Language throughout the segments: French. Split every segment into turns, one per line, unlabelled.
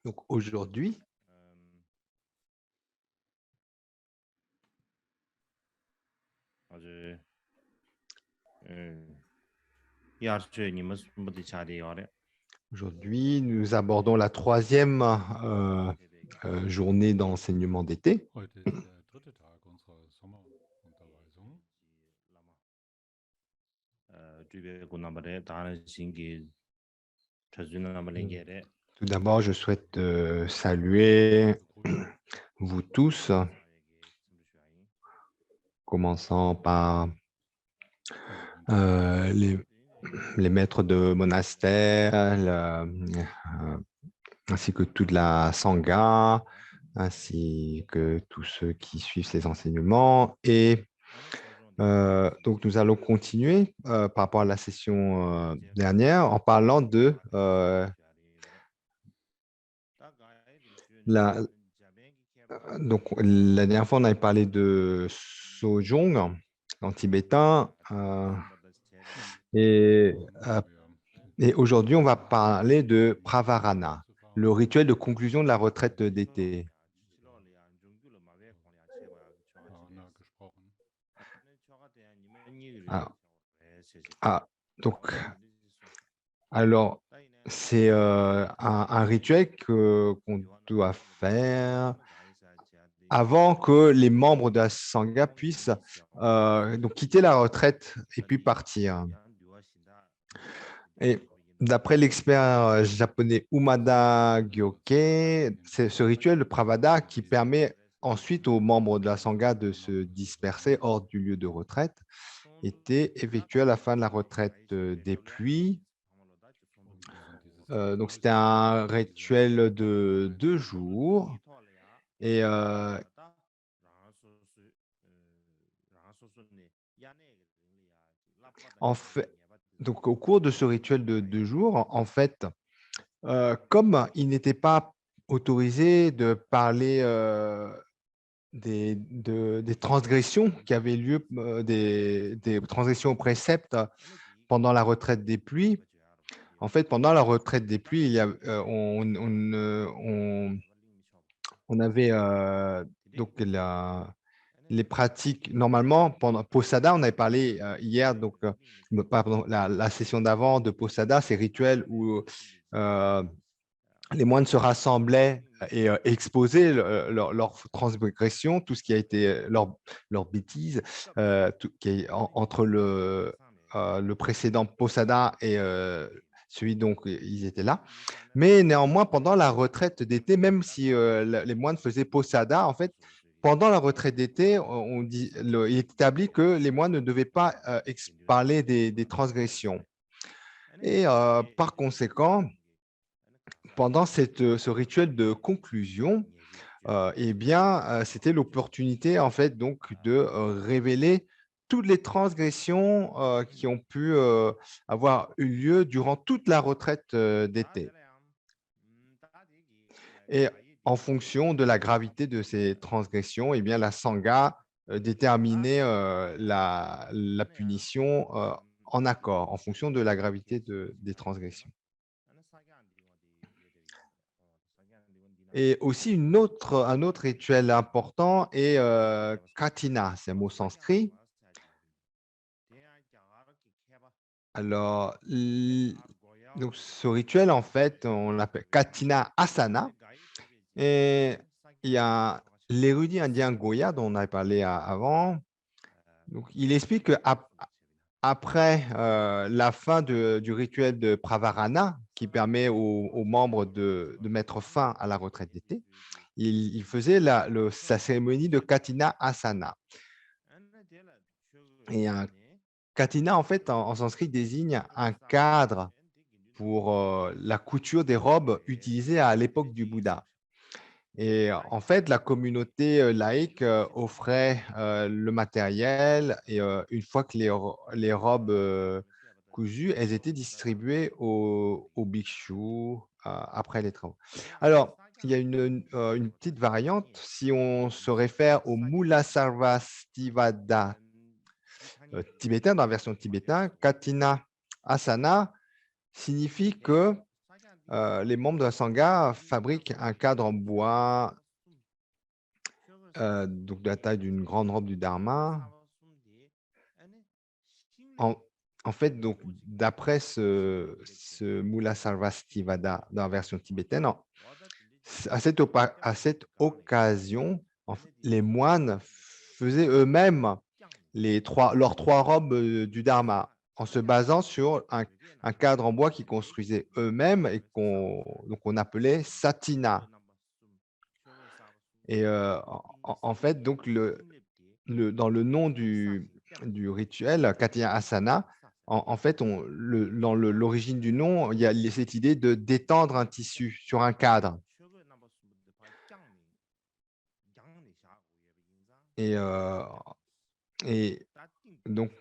Donc aujourd'hui, nous abordons la troisième journée d'enseignement d'été.
Heute ist der dritte Tag unserer Sommerunterweisung.
Tout d'abord, je souhaite saluer vous tous, commençant par les maîtres de monastère, ainsi que toute la Sangha, ainsi que tous ceux qui suivent ces enseignements. Et donc, nous allons continuer par rapport à la session dernière en parlant de donc, la dernière fois, on avait parlé de Sojong en tibétain. Et aujourd'hui, on va parler de Pravarana, le rituel de conclusion de la retraite d'été. Donc, alors, c'est un rituel qu'on doit faire avant que les membres de la Sangha puissent donc quitter la retraite et puis partir. Et d'après l'expert japonais Umada Gyoke, c'est ce rituel de Pravada qui permet ensuite aux membres de la Sangha de se disperser hors du lieu de retraite était effectué à la fin de la retraite des pluies. Donc, c'était un rituel de 2 jours. Et en fait, donc, au cours de ce rituel de 2 jours, en fait, comme il n'était pas autorisé de parler des transgressions qui avaient lieu, des transgressions aux préceptes pendant la retraite des pluies. En fait, pendant la retraite des pluies, il y a, on avait donc les pratiques. Normalement, pendant Posada, on avait parlé hier, donc pardon, la session d'avant de Posada, ces rituels où les moines se rassemblaient et exposaient leur transgression, tout ce qui a été leur bêtise, qui est entre le précédent Posada et celui donc ils étaient là. Mais néanmoins, pendant la retraite d'été, même si les moines faisaient Posada, en fait, pendant la retraite d'été, il est établi que les moines ne devaient pas parler des transgressions. Et par conséquent, pendant ce rituel de conclusion, eh bien, c'était l'opportunité en fait donc de révéler toutes les transgressions qui ont pu avoir eu lieu durant toute la retraite d'été. Et en fonction de la gravité de ces transgressions, eh bien, la Sangha déterminait la punition en accord, en fonction de la gravité des transgressions. Et aussi un autre rituel important est Katina, c'est un mot sanskrit. Alors, donc ce rituel, en fait, on l'appelle Katina Asana. Et il y a l'érudit indien Goya, dont on avait parlé avant. Donc, il explique qu'après la fin du rituel de Pravarana, qui permet aux membres de mettre fin à la retraite d'été, il faisait sa cérémonie de Katina Asana. Et un Katina, en fait, en sanskrit, désigne un cadre pour la couture des robes utilisées à l'époque du Bouddha. Et en fait, la communauté laïque offrait le matériel et une fois que les robes cousues, elles étaient distribuées aux bhikshus après les travaux. Alors, il y a une petite variante. Si on se réfère au Mulasarvastivada tibétain, dans la version tibétaine, Katina Asana signifie que les membres de la Sangha fabriquent un cadre en bois, donc de la taille d'une grande robe du Dharma. En, en fait, donc, d'après ce Mula Sarvastivada dans la version tibétaine, à cette occasion, les moines faisaient eux-mêmes leurs trois robes du Dharma en se basant sur un cadre en bois qu'ils construisaient eux-mêmes et qu'on appelait Satina. Et en fait, donc, dans le nom du rituel, Katia Asana, en fait, dans l'origine du nom, il y a cette idée de d'étendre un tissu sur un cadre. Et, et donc,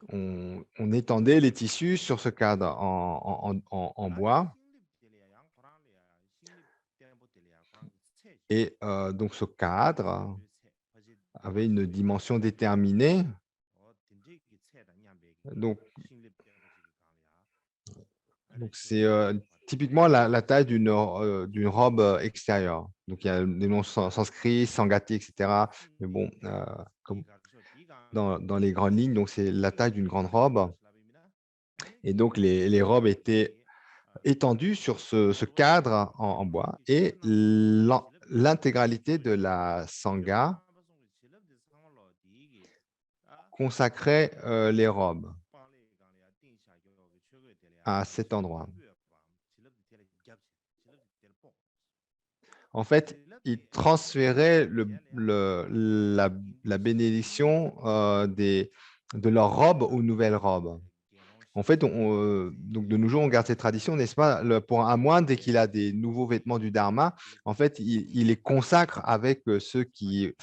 on étendait les tissus sur ce cadre en bois. Et donc, ce cadre avait une dimension déterminée. Donc c'est typiquement la taille d'une robe extérieure. Donc, il y a des noms sanscrits, Sangati, etc. Mais bon, comme dans les grandes lignes, donc c'est la taille d'une grande robe. Et donc, les robes étaient étendues sur ce cadre en bois. Et l'intégralité de la Sangha consacrait les robes à cet endroit. En fait, il transférait la bénédiction de leurs robes aux nouvelles robes. En fait, donc de nos jours, on garde cette tradition, n'est-ce pas? Pour un moine, dès qu'il a des nouveaux vêtements du Dharma, en fait, il les consacre avec ceux qui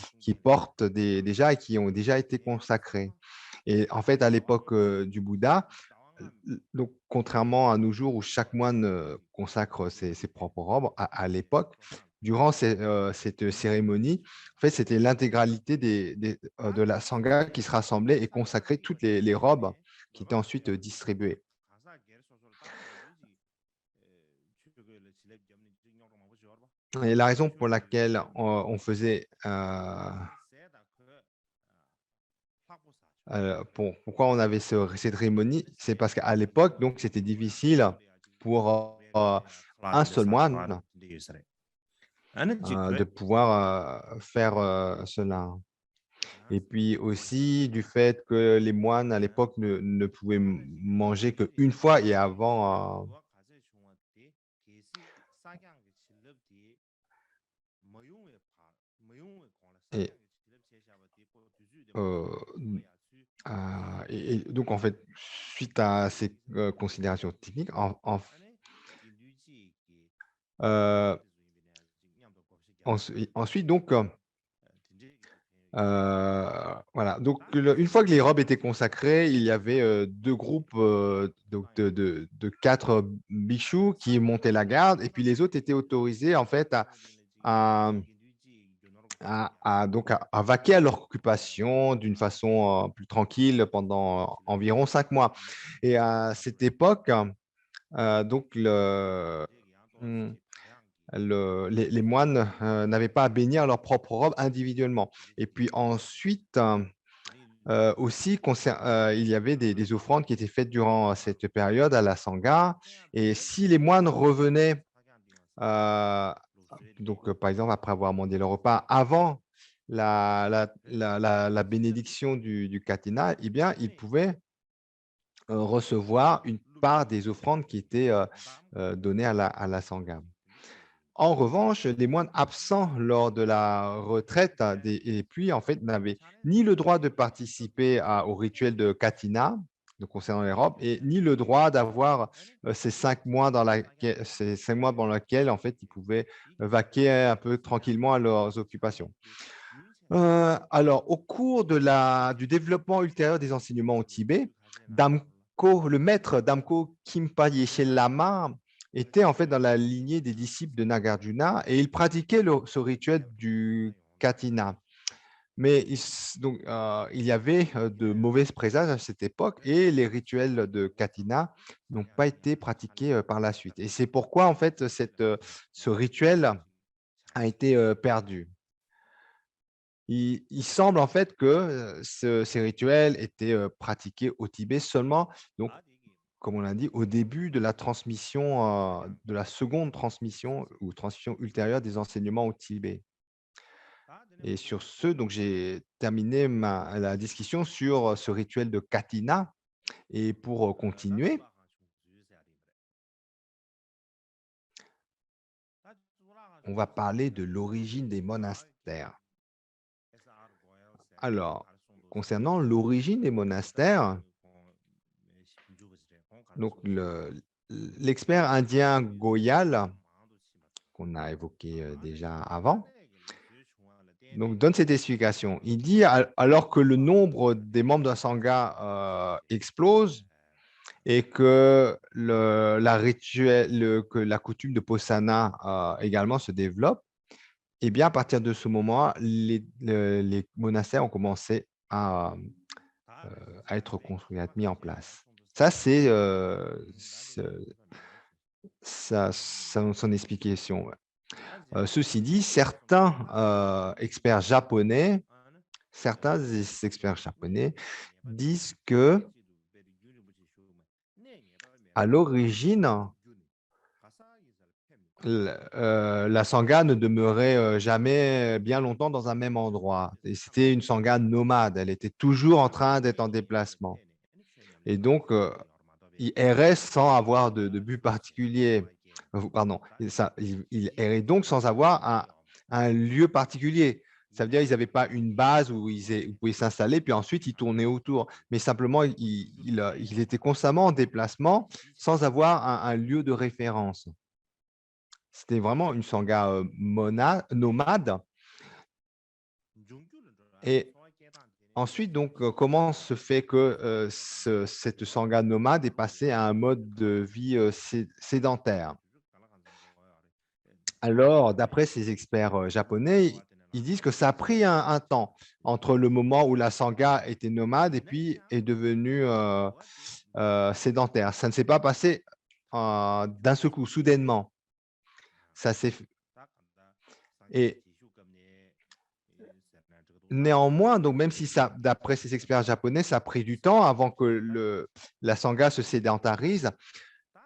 portent déjà et qui ont déjà été consacrés. Et en fait, à l'époque du Bouddha, donc contrairement à nos jours où chaque moine consacre ses propres robes, à l'époque, durant cette cérémonie, en fait, c'était l'intégralité de la Sangha qui se rassemblait et consacrait toutes les robes qui étaient ensuite distribuées. Et la raison pour laquelle on faisait, pourquoi on avait cette cérémonie, c'est parce qu'à l'époque, donc, c'était difficile pour un seul moine de pouvoir faire cela. Et puis aussi du fait que les moines à l'époque ne pouvaient manger qu'une fois et avant. Et, euh, et donc, en fait, suite à ces considérations techniques, euh, ensuite, donc, voilà. Donc, une fois que les robes étaient consacrées, il y avait deux groupes donc de quatre bichous qui montaient la garde, et puis les autres étaient autorisés en fait à, donc à vaquer à leur occupation d'une façon plus tranquille pendant environ 5 mois. Et à cette époque, donc les moines n'avaient pas à bénir leur propre robe individuellement. Et puis ensuite, aussi, il y avait des offrandes qui étaient faites durant cette période à la Sangha. Et si les moines revenaient, euh, donc par exemple après avoir mangé le repas, avant la bénédiction du Katina, eh bien, ils pouvaient recevoir une part des offrandes qui étaient données à la Sangha. En revanche, les moines absents lors de la retraite et puis en fait n'avaient ni le droit de participer au rituel de Katina, concernant les robes, et ni le droit d'avoir ces 5 mois dans lesquels en fait ils pouvaient vaquer un peu tranquillement à leurs occupations. Alors, au cours du développement ultérieur des enseignements au Tibet, le maître Damko Khinpa Yeshe Lama était en fait dans la lignée des disciples de Nagarjuna et il pratiquait ce rituel du Katina. Mais donc, il y avait de mauvais présages à cette époque et les rituels de Katina n'ont pas été pratiqués par la suite. Et c'est pourquoi, en fait, ce rituel a été perdu. Il semble en fait que ces rituels étaient pratiqués au Tibet seulement, donc, comme on l'a dit, au début de la transmission, de la seconde transmission ou transmission ultérieure des enseignements au Tibet. Et sur ce, donc j'ai terminé la discussion sur ce rituel de Katina. Et pour continuer, on va parler de l'origine des monastères. Alors, concernant l'origine des monastères, donc l'expert indien Goyal, qu'on a évoqué déjà avant, donc donne cette explication. Il dit, alors que le nombre des membres d'un sangha explose et que que la coutume de Posana également se développe, eh bien, à partir de ce moment, les monastères ont commencé à être construits, à être mis en place. Ça, c'est son explication. Ouais. Ceci dit, certains des experts japonais disent que à l'origine, la sangha ne demeurait jamais bien longtemps dans un même endroit. Et c'était une sangha nomade. Elle était toujours en train d'être en déplacement. Et donc, il errait sans avoir de but particulier. Pardon, il errait donc sans avoir un lieu particulier. Ça veut dire qu'ils n'avaient pas une base où ils pouvaient s'installer, puis ensuite ils tournaient autour. Mais simplement, il était constamment en déplacement sans avoir un lieu de référence. C'était vraiment une sangha nomade. Et ensuite, donc, comment se fait que cette sangha nomade est passée à un mode de vie sédentaire? Alors, d'après ces experts japonais, ils disent que ça a pris un temps entre le moment où la sangha était nomade et puis est devenue sédentaire. Ça ne s'est pas passé d'un seul coup, soudainement. Ça s'est et néanmoins, donc même si ça, d'après ces experts japonais, ça a pris du temps avant que la sangha se sédentarise,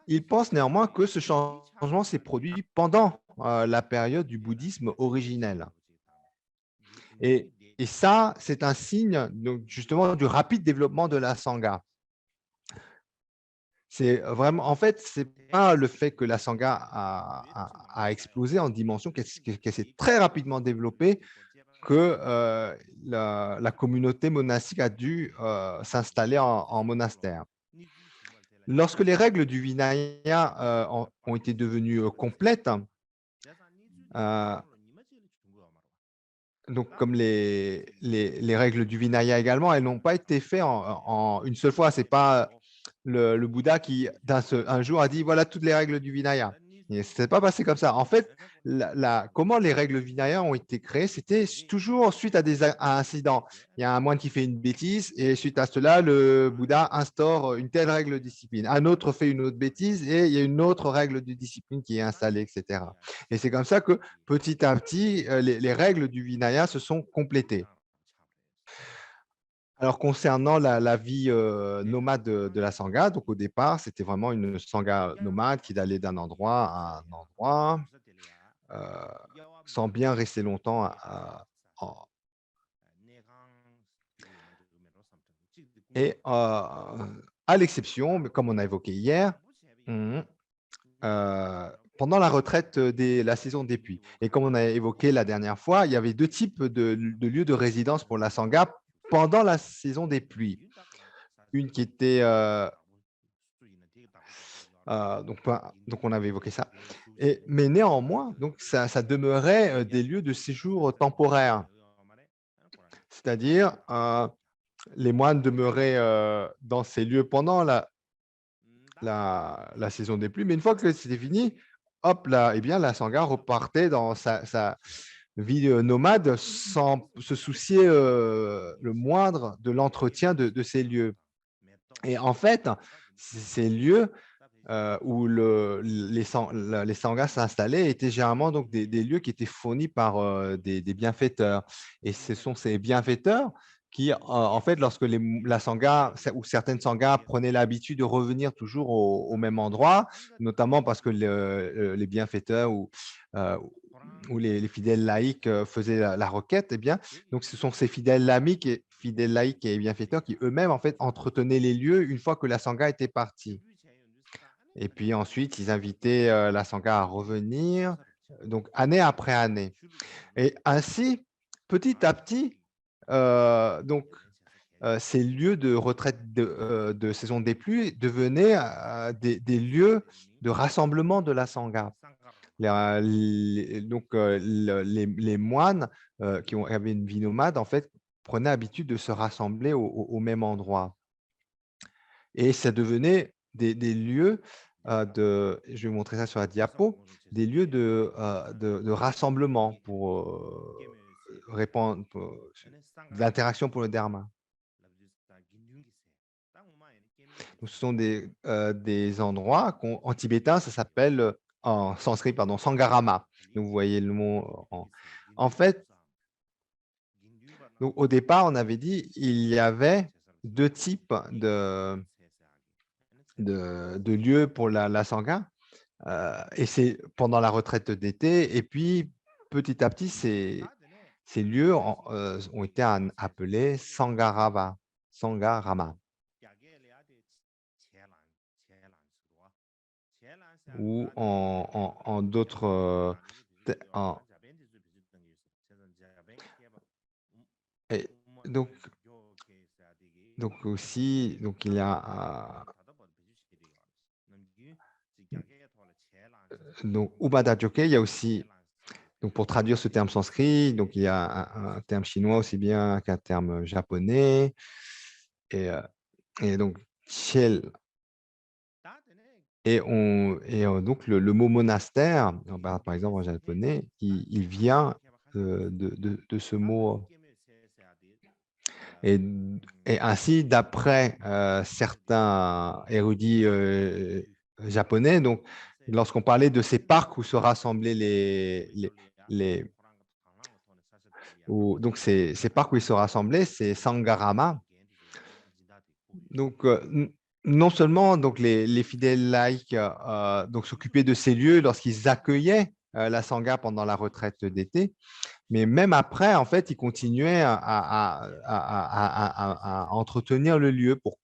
ils pensent néanmoins que ce changement s'est produit pendant la période du bouddhisme originel. Et, et ça, c'est un signe donc, justement du rapide développement de la sangha. C'est vraiment, en fait, c'est pas le fait que la sangha a explosé en dimension, qu'elle s'est très rapidement développée, que la communauté monastique a dû s'installer en monastère. Lorsque les règles du Vinaya ont été devenues complètes, euh, donc comme les règles du Vinaya également, elles n'ont pas été faites en une seule fois. Ce n'est pas le Bouddha qui, un jour, a dit voilà toutes les règles du Vinaya. Ce n'est pas passé comme ça. En fait, comment les règles Vinaya ont été créées, c'était toujours suite à à incidents. Il y a un moine qui fait une bêtise et suite à cela, le Bouddha instaure une telle règle de discipline. Un autre fait une autre bêtise et il y a une autre règle de discipline qui est installée, etc. Et c'est comme ça que petit à petit, les règles du Vinaya se sont complétées. Alors, concernant la vie nomade de la Sangha, donc au départ, c'était vraiment une Sangha nomade qui allait d'un endroit à un endroit sans bien rester longtemps en- et à l'exception, mais comme on a évoqué hier, mhm, pendant la retraite de la saison des pluies. Et comme on a évoqué la dernière fois, il y avait deux types de lieux de résidence pour la Sangha pendant la saison des pluies. Une qui était donc, on avait évoqué ça. Mais néanmoins, donc, ça demeurait des lieux de séjour temporaires. C'est-à-dire, les moines demeuraient dans ces lieux pendant la saison des pluies, mais une fois que c'était fini, hop là, eh bien, la sangha repartait dans vie nomade sans se soucier le moindre de l'entretien de ces lieux. Et en fait, ces lieux où les sanghas s'installaient étaient généralement donc des lieux qui étaient fournis par des bienfaiteurs. Et ce sont ces bienfaiteurs qui, en fait, lorsque la sangha ou certaines sanghas prenaient l'habitude de revenir toujours au même endroit, notamment parce que les bienfaiteurs ou les fidèles laïcs faisaient la requête, eh bien, donc ce sont ces fidèles laïcs et bienfaiteurs qui eux-mêmes en fait entretenaient les lieux une fois que la sangha était partie. Et puis ensuite, ils invitaient la sangha à revenir, donc année après année. Et ainsi, petit à petit, donc ces lieux de retraite de saison des pluies devenaient des lieux de rassemblement de la sangha. Donc, les moines avaient une vie nomade, en fait, prenaient l'habitude de se rassembler au même endroit. Et ça devenait des lieux je vais vous montrer ça sur la diapo, des lieux de rassemblement pour répandre de l'interaction pour le dharma. Donc, ce sont des endroits en tibétain, ça s'appelle en sanskrit, pardon, Sangharama. Donc, vous voyez le mot. En fait, donc, au départ, on avait dit il y avait deux types de lieux pour la sangha. Et c'est pendant la retraite d'été. Et puis, petit à petit, ces lieux ont été appelés Sangharama. Ou en d'autres et donc aussi donc il y a donc Ubada Joke, il y a aussi donc pour traduire ce terme sanskrit, donc il y a un terme chinois aussi bien qu'un terme japonais et, donc Chiel. Et donc le mot monastère, par exemple en japonais, il vient de ce mot. Et, ainsi, d'après certains érudits japonais, donc lorsqu'on parlait de ces parcs où se rassemblaient donc ces parcs où ils se rassemblaient, c'est Sangharama. Donc, non seulement donc les fidèles laïcs donc s'occupaient de ces lieux lorsqu'ils accueillaient la sangha pendant la retraite d'été, mais même après, en fait, ils continuaient à entretenir le lieu pour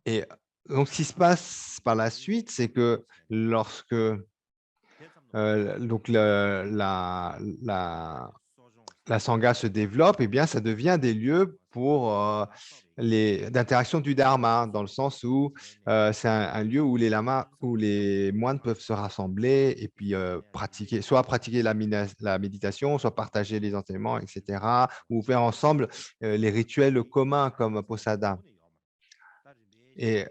et donc, ce qui se passe par la suite, c'est que lorsque donc la sangha se développe, eh bien, ça devient des lieux pour d'interaction du dharma, dans le sens où c'est un lieu où les lamas, où les moines peuvent se rassembler et puis soit pratiquer la méditation, soit partager les enseignements, etc., ou faire ensemble les rituels communs comme Posada. Et,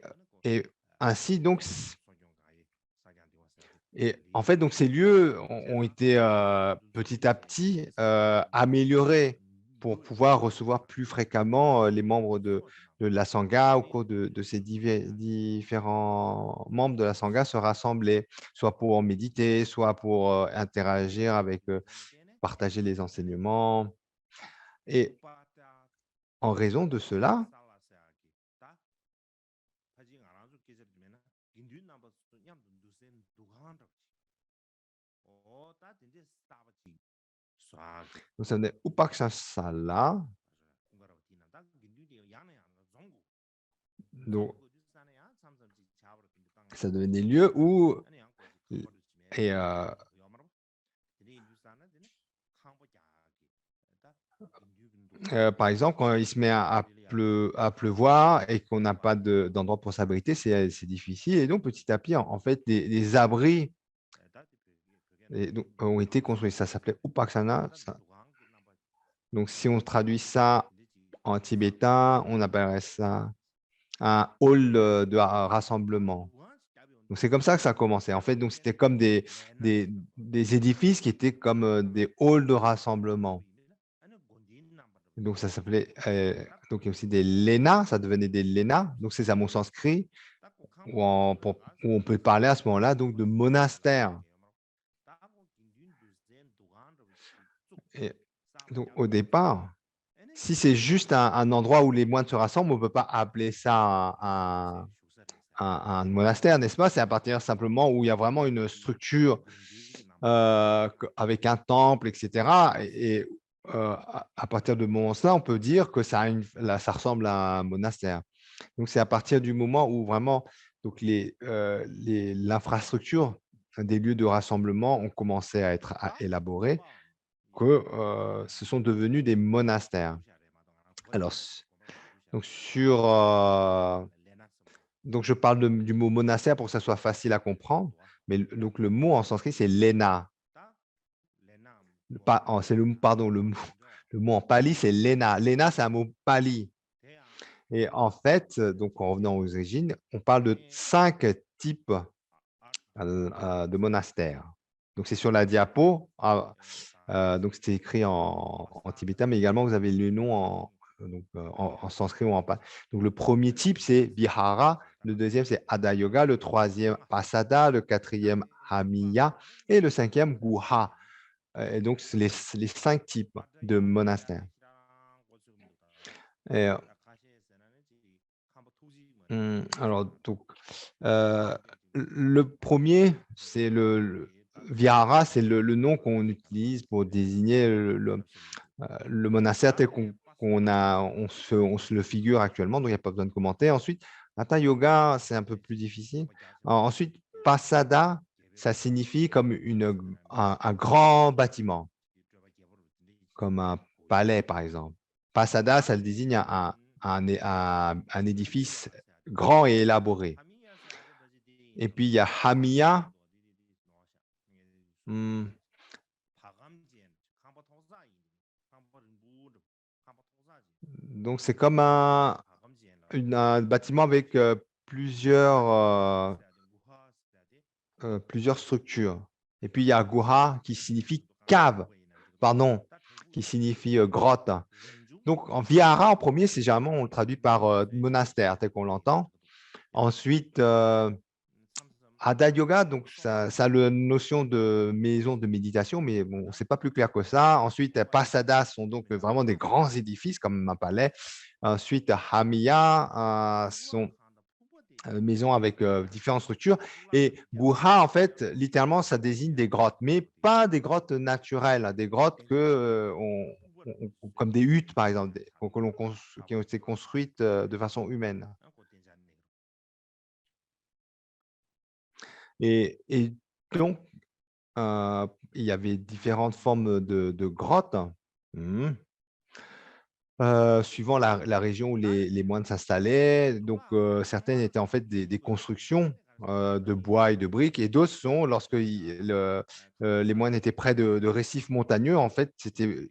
et ainsi, donc, et en fait, donc ces lieux ont été petit à petit améliorés pour pouvoir recevoir plus fréquemment les membres de la sangha au cours de ces différents membres de la sangha se rassembler, soit pour méditer, soit pour interagir avec, partager les enseignements. Et en raison de cela, donc ça venait Upakshasala. Donc, ça devenait des lieux où, et, par exemple, quand il se met à pleuvoir et qu'on n'a pas d'endroit pour s'abriter, c'est difficile. Et donc, petit à petit, en fait, des abris ont été construits. Ça s'appelait Upaksana. Donc, si on traduit ça en tibétain, on appellerait ça un hall de rassemblement. Donc, c'est comme ça que ça a commencé. En fait, donc c'était comme des édifices qui étaient comme des halls de rassemblement. Donc, ça s'appelait, donc il y a aussi des lénas, ça devenait des lénas. Donc, c'est un mot sanskrit où on peut parler à ce moment-là donc de monastère. Et donc, au départ, si c'est juste un endroit où les moines se rassemblent, on ne peut pas appeler ça un monastère, n'est-ce pas? C'est à partir simplement où il y a vraiment une structure avec un temple, etc. À partir de ce moment-là, on peut dire que là, ça ressemble à un monastère. Donc, c'est à partir du moment où vraiment donc l'infrastructure des lieux de rassemblement ont commencé à être élaborées que ce sont devenus des monastères. Alors, donc, donc je parle du mot monastère pour que ça soit facile à comprendre, mais donc le mot en sanskrit, c'est lena. C'est pardon, le mot en pali, c'est lena. Lena, c'est un mot pali. Et en fait, donc en revenant aux origines, on parle de 5 types de monastères. Donc, c'est sur la diapo. Donc, c'était écrit en tibétain, mais également, vous avez le nom en sanskrit ou en pali. Donc, le premier type, c'est vihara. Le deuxième, c'est Hadha Yoga. Le troisième, Pasada. Le quatrième, Hamiya. Et le cinquième, Guha. Et donc, c'est les 5 types de monastères. Et, alors, donc, le premier, c'est le Vihara, c'est le nom qu'on utilise pour désigner le monastère tel on se le figure actuellement, donc il n'y a pas besoin de commenter. Ensuite, Hatha Yoga, c'est un peu plus difficile. Ensuite, Pasada, ça signifie comme un grand bâtiment, comme un palais, par exemple. Pasada, ça le désigne un édifice grand et élaboré. Et puis, il y a Hamiya. Donc, c'est comme un bâtiment avec plusieurs structures. Et puis, il y a Guha qui signifie cave, pardon, qui signifie grotte. Donc, en Vihara, en premier, c'est généralement, on le traduit par monastère, tel qu'on l'entend. Ensuite, Hatha Yoga, donc ça a la notion de maison de méditation, mais bon, c'est pas plus clair que ça. Ensuite, Pasada sont donc vraiment des grands édifices comme un palais. Ensuite, Hamiya sont maisons avec différentes structures. Et Guha, en fait, littéralement, ça désigne des grottes, mais pas des grottes naturelles, hein, des grottes comme des huttes, par exemple, qui ont été construites de façon humaine. Et donc, il y avait différentes formes de grottes, suivant la région où les moines s'installaient. Donc, certaines étaient en fait des constructions de bois et de briques, et d'autres sont lorsque les moines étaient près de récifs montagneux. En fait, c'était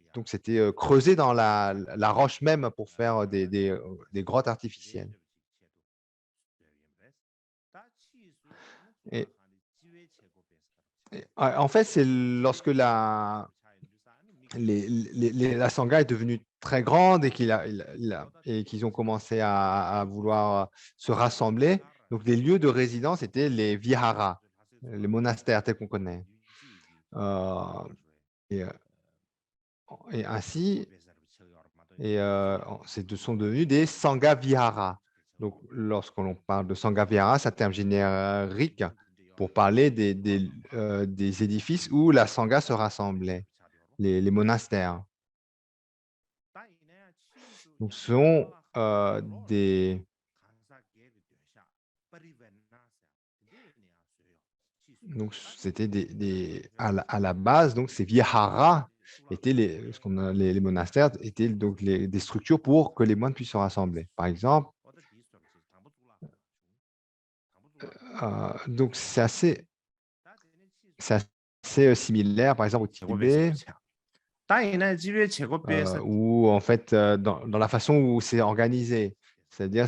creusé dans la roche même pour faire des grottes artificielles. Et, en fait, c'est lorsque la Sangha est devenue très grande et qu'ils ont commencé à vouloir se rassembler. Donc, les lieux de résidence étaient les viharas, les monastères tels qu'on connaît. Et, et ainsi, sont devenus des Sangha Vihara. Donc, lorsqu'on parle de Sangha Vihara, c'est un terme générique pour parler des édifices où la Sangha se rassemblait, les monastères. Donc, ce sont donc c'était à la base, donc ces vihara étaient les monastères étaient donc des structures pour que les moines puissent se rassembler. Par exemple, donc c'est assez similaire, par exemple au Tibet, où en fait dans la façon où c'est organisé, c'est-à-dire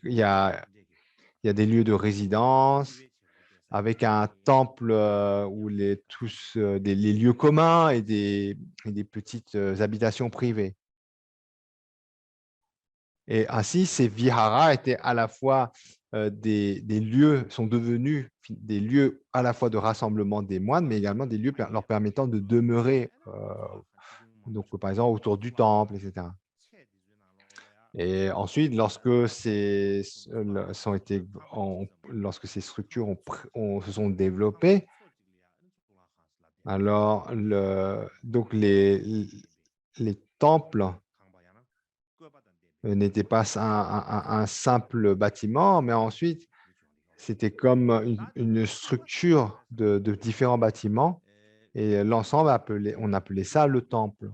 il y a des lieux de résidence, avec un temple où les lieux communs et des petites habitations privées. Et ainsi, ces viharas étaient à la fois des lieux, sont devenus des lieux à la fois de rassemblement des moines, mais également des lieux leur permettant de demeurer, donc par exemple autour du temple, etc. Et ensuite, lorsque ces structures se sont développées, alors donc les temples n'étaient pas un simple bâtiment, mais ensuite, c'était comme une structure de différents bâtiments et l'ensemble, on appelait ça le temple.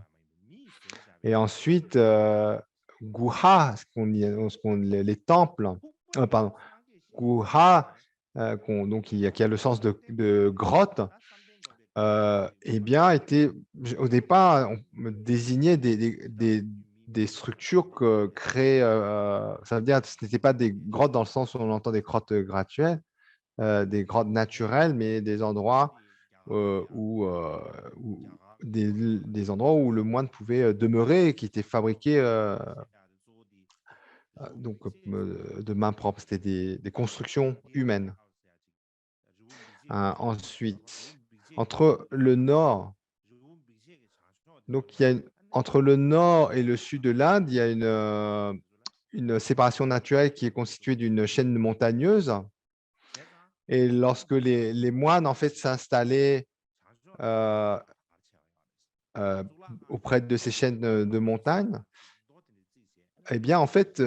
Et ensuite, guha, les temples, pardon, guha, donc qui a le sens de grotte, eh bien, au départ, on me désignait des structures créées, ça veut dire que ce n'était pas des grottes dans le sens où on entend des grottes gratuites, des grottes naturelles, mais des endroits où des endroits où le moine pouvait demeurer et qui étaient fabriqués donc, de main propre. C'était des constructions humaines. Ensuite, entre le nord, donc entre le nord et le sud de l'Inde, il y a une séparation naturelle qui est constituée d'une chaîne montagneuse. Et lorsque les moines en fait s'installaient euh, auprès de ces chaînes de montagnes, eh bien, en fait,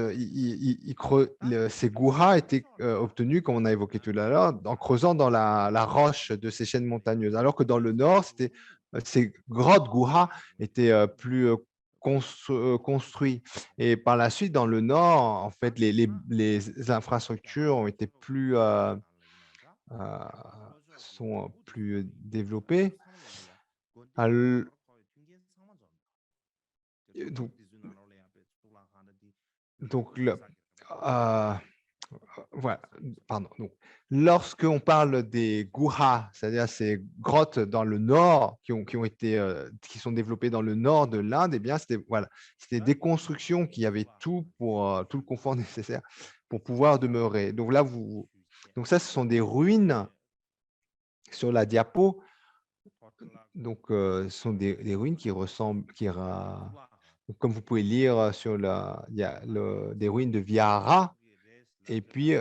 ces guhas étaient obtenus, comme on a évoqué tout à l'heure, en creusant dans la roche de ces chaînes montagneuses. Alors que dans le nord, ces grottes guhas étaient plus construits. Et par la suite, dans le nord, en fait, les infrastructures ont été euh, sont plus développées. Al- Donc, donc euh, voilà, pardon. Donc, lorsqu'on parle des guhas, c'est-à-dire ces grottes dans le nord qui sont développées dans le nord de l'Inde, eh bien, c'était des constructions qui avaient tout le confort nécessaire pour pouvoir demeurer. Donc là, donc ça, ce sont des ruines sur la diapo. Donc, ce sont des ruines qui ressemblent, donc, comme vous pouvez lire il y a des ruines de Vihara. Et puis,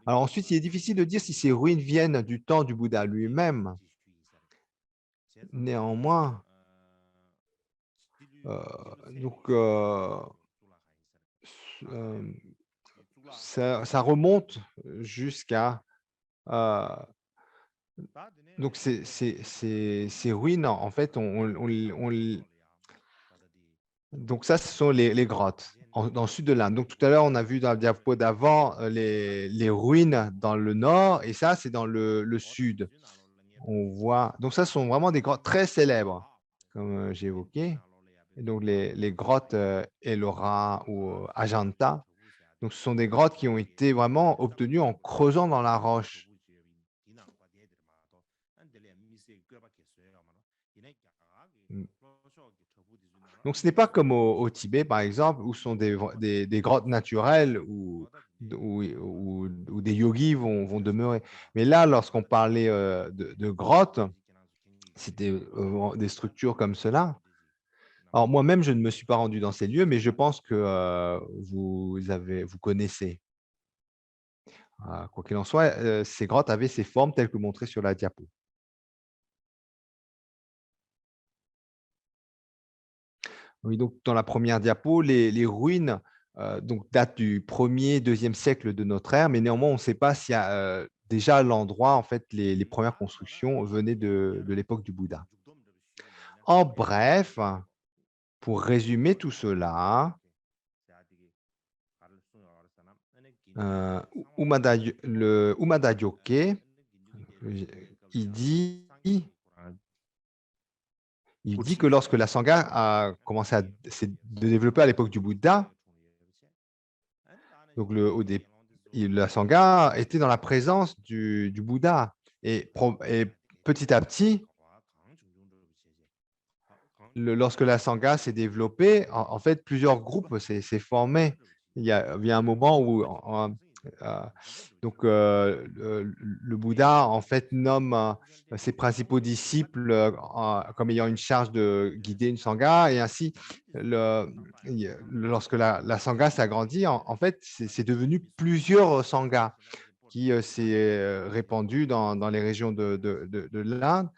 alors ensuite, il est difficile de dire si ces ruines viennent du temps du Bouddha lui-même. Néanmoins, euh, donc, euh, ça remonte jusqu'à... euh, donc, ces ruines, en fait, donc ça, ce sont les grottes dans le sud de l'Inde. Donc, tout à l'heure, on a vu dans la diapo d'avant les ruines dans le nord, et ça, c'est dans le sud. On voit. Donc, ça, ce sont vraiment des grottes très célèbres, comme j'ai évoqué. Et donc, les grottes Ellora ou Ajanta. Donc, ce sont des grottes qui ont été vraiment obtenues en creusant dans la roche. Mm. Donc, ce n'est pas comme au Tibet, par exemple, où ce sont des grottes naturelles où des yogis vont demeurer. Mais là, lorsqu'on parlait de grottes, c'était des structures comme cela. Alors, moi-même, je ne me suis pas rendu dans ces lieux, mais je pense que vous connaissez. Quoi qu'il en soit, ces grottes avaient ces formes telles que montrées sur la diapo. Oui, donc dans la première diapo, les ruines donc, datent du 1er, 2e siècle de notre ère, mais néanmoins, on ne sait pas s'il y a déjà l'endroit, en fait, les premières constructions venaient de l'époque du Bouddha. En bref, pour résumer tout cela, le Umada Yoke, il dit, il dit que lorsque la Sangha a commencé à se développer à l'époque du Bouddha, donc la Sangha était dans la présence du Bouddha. Et petit à petit, lorsque la Sangha s'est développée, en fait, plusieurs groupes s'est formés. Il y a un moment où euh, le Bouddha, en fait, nomme ses principaux disciples comme ayant une charge de guider une Sangha. Et ainsi, lorsque la Sangha s'agrandit, en fait, c'est devenu plusieurs Sanghas qui s'est répandue dans les régions de l'Inde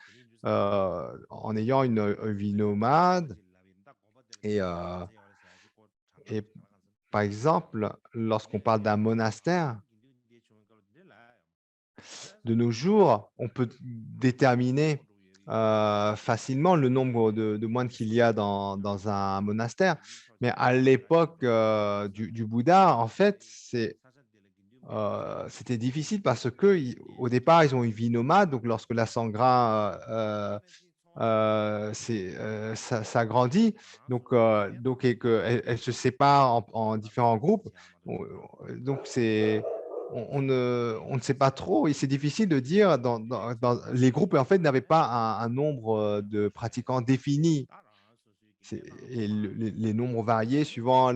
en ayant une vie nomade. Et, et par exemple, lorsqu'on parle d'un monastère, de nos jours, on peut déterminer facilement le nombre de moines qu'il y a dans un monastère. Mais à l'époque du Bouddha, en fait, c'était difficile parce que au départ, ils ont une vie nomade. Donc, lorsque la Sangha s'agrandit, et qu'elle se sépare en différents groupes. Donc, on ne sait pas trop, et c'est difficile de dire dans les groupes, en fait, n'avaient pas un nombre de pratiquants défini. Et les nombres variaient suivant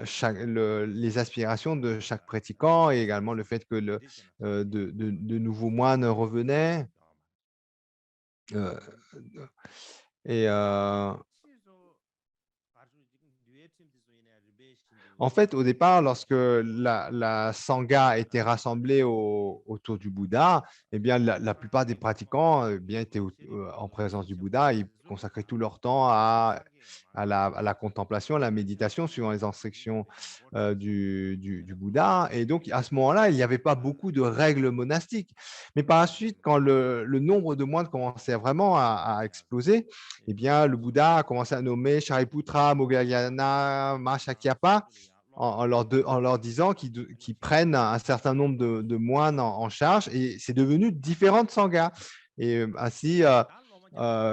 les aspirations de chaque pratiquant, et également le fait que de nouveaux moines revenaient. euh, et En fait, au départ, lorsque la Sangha était rassemblée autour du Bouddha, eh bien, la plupart des pratiquants bien, étaient en présence du Bouddha. Ils consacraient tout leur temps à la contemplation, à la méditation, suivant les instructions du Bouddha. Et donc, à ce moment-là, il n'y avait pas beaucoup de règles monastiques. Mais par la suite, quand le nombre de moines commençait vraiment à exploser, eh bien, le Bouddha a commencé à nommer Shariputra, Moggallana, Mahasakyapa, en leur disant qu'ils prennent un certain nombre de moines en charge, et c'est devenu différentes sanghas. Et ainsi,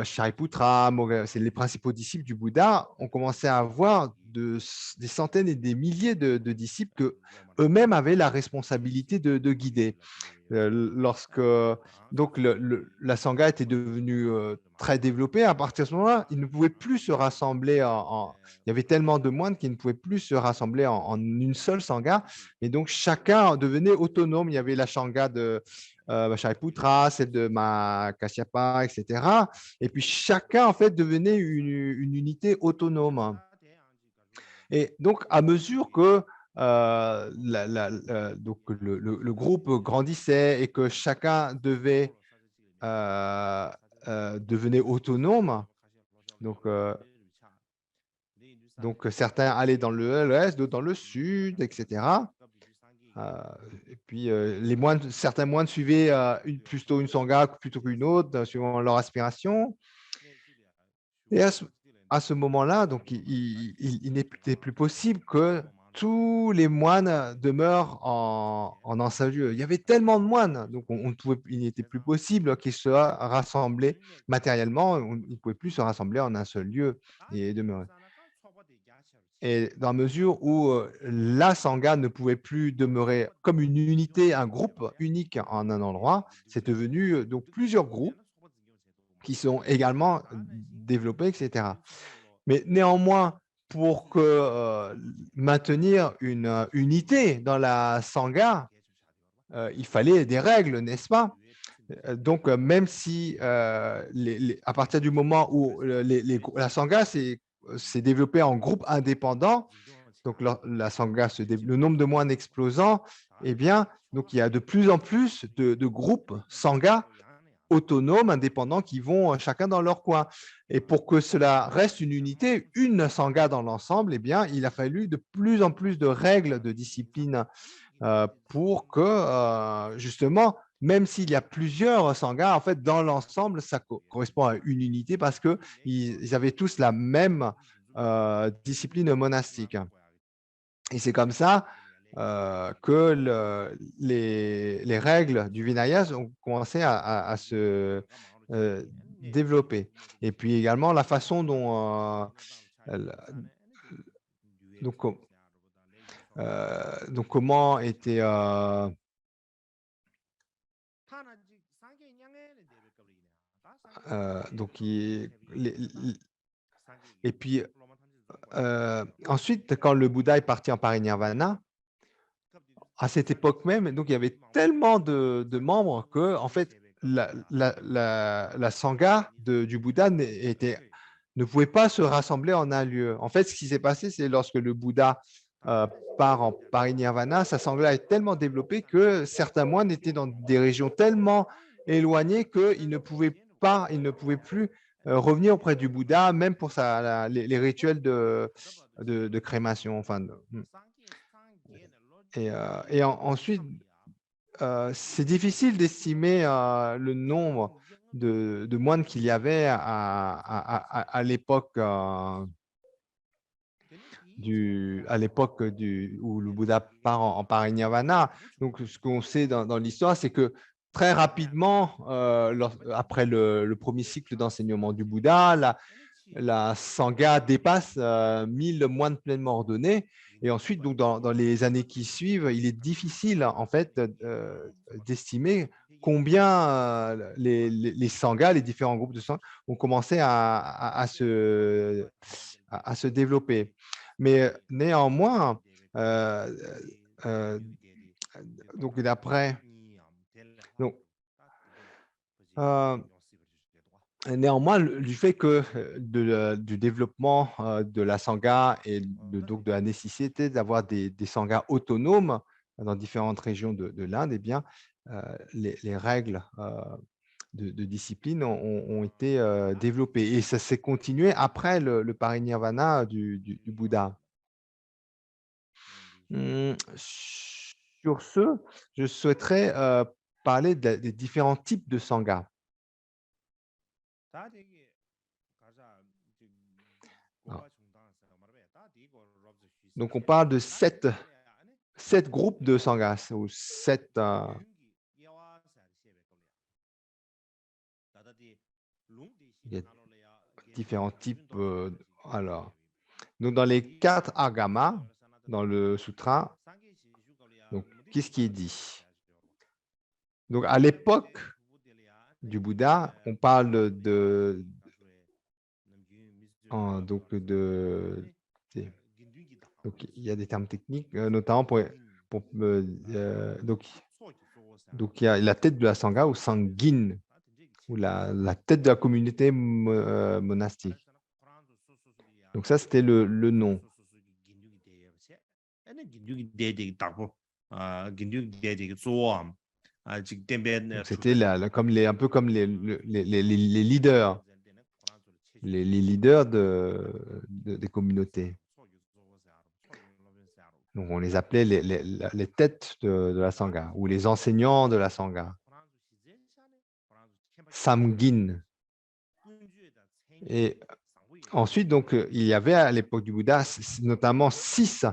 Shariputra, c'est les principaux disciples du Bouddha, ont commencé à avoir des centaines et des milliers de disciples que eux-mêmes avaient la responsabilité de guider. Lorsque donc la Sangha était devenue très développée, à partir de ce moment-là, ils ne pouvaient plus se rassembler il y avait tellement de moines qu'ils ne pouvaient plus se rassembler en une seule Sangha, et donc chacun devenait autonome. Il y avait la Sangha de Shariputra, celle de Kasyapa, etc. Et puis chacun, en fait, devenait une unité autonome. Et donc, à mesure que donc le groupe grandissait et que chacun euh, devenait autonome, donc, certains allaient dans l'est, d'autres dans le sud, etc. Euh, et puis, certains moines suivaient plutôt une sangha plutôt qu'une autre, suivant leur aspiration. Et à ce moment-là, donc, il n'était plus possible que tous les moines demeurent en un seul lieu. Il y avait tellement de moines, donc il n'était plus possible qu'ils soient rassemblés matériellement. Ils ne pouvaient plus se rassembler en un seul lieu et demeurer. Et dans la mesure où la Sangha ne pouvait plus demeurer comme une unité, un groupe unique en un endroit, c'est devenu donc plusieurs groupes qui sont également développés, etc. Mais néanmoins, pour maintenir une unité dans la Sangha, il fallait des règles, n'est-ce pas? Donc, même si à partir du moment où la Sangha s'est développée en groupe indépendant, donc la Sangha, le nombre de moines explosant, eh bien, donc il y a de plus en plus de groupes Sangha autonomes, indépendants, qui vont chacun dans leur coin. Et pour que cela reste une unité, une Sangha dans l'ensemble, eh bien, il a fallu de plus en plus de règles de discipline pour que, justement, même s'il y a plusieurs Sanghas, en fait, dans l'ensemble, ça correspond à une unité parce qu'ils avaient tous la même discipline monastique. Et c'est comme ça que les règles du Vinayas ont commencé à se développer. Et puis également la façon dont donc, Donc, comment était… donc, et puis, ensuite, quand le Bouddha est parti en parinirvana, à cette époque même, donc il y avait tellement de membres que, en fait, la sangha du Bouddha ne pouvait pas se rassembler en un lieu. En fait, ce qui s'est passé, c'est lorsque le Bouddha part en parinirvana, sa sangha est tellement développée que certains moines étaient dans des régions tellement éloignées qu'ils ne pouvaient pas, ils ne pouvaient plus revenir auprès du Bouddha, même pour les rituels de crémation. Enfin, ensuite, c'est difficile d'estimer le nombre de moines qu'il y avait à l'époque où le Bouddha part en parinirvana. Donc, ce qu'on sait dans l'histoire, c'est que très rapidement, après le premier cycle d'enseignement du Bouddha, la sangha dépasse 1000 moines pleinement ordonnés. Et ensuite, donc, dans les années qui suivent, il est difficile en fait d'estimer combien les sanghas, les différents groupes de sanghas, ont commencé à se développer. Mais néanmoins, donc d'après, donc, néanmoins, du fait que du développement de la sangha et donc de la nécessité d'avoir des sanghas autonomes dans différentes régions de l'Inde, eh bien, les règles de discipline ont été développées. Et ça s'est continué après le parinirvana du Bouddha. Sur ce, je souhaiterais parler des différents types de sanghas. Donc, on parle de 7 groupes de sanghas ou 7 il y a différents types. Alors, donc dans les 4 agamas, dans le sutra, donc qu'est-ce qui est dit? Donc, à l'époque du Bouddha, on parle donc il y a des termes techniques, notamment donc il y a la tête de la sangha ou sanguine, ou la tête de la communauté monastique. Donc ça, c'était le nom. Donc c'était un peu comme les leaders, les leaders des communautés. Donc on les appelait les têtes de la sangha ou les enseignants de la sangha. Samgin. Et ensuite, donc, il y avait à l'époque du Bouddha notamment 6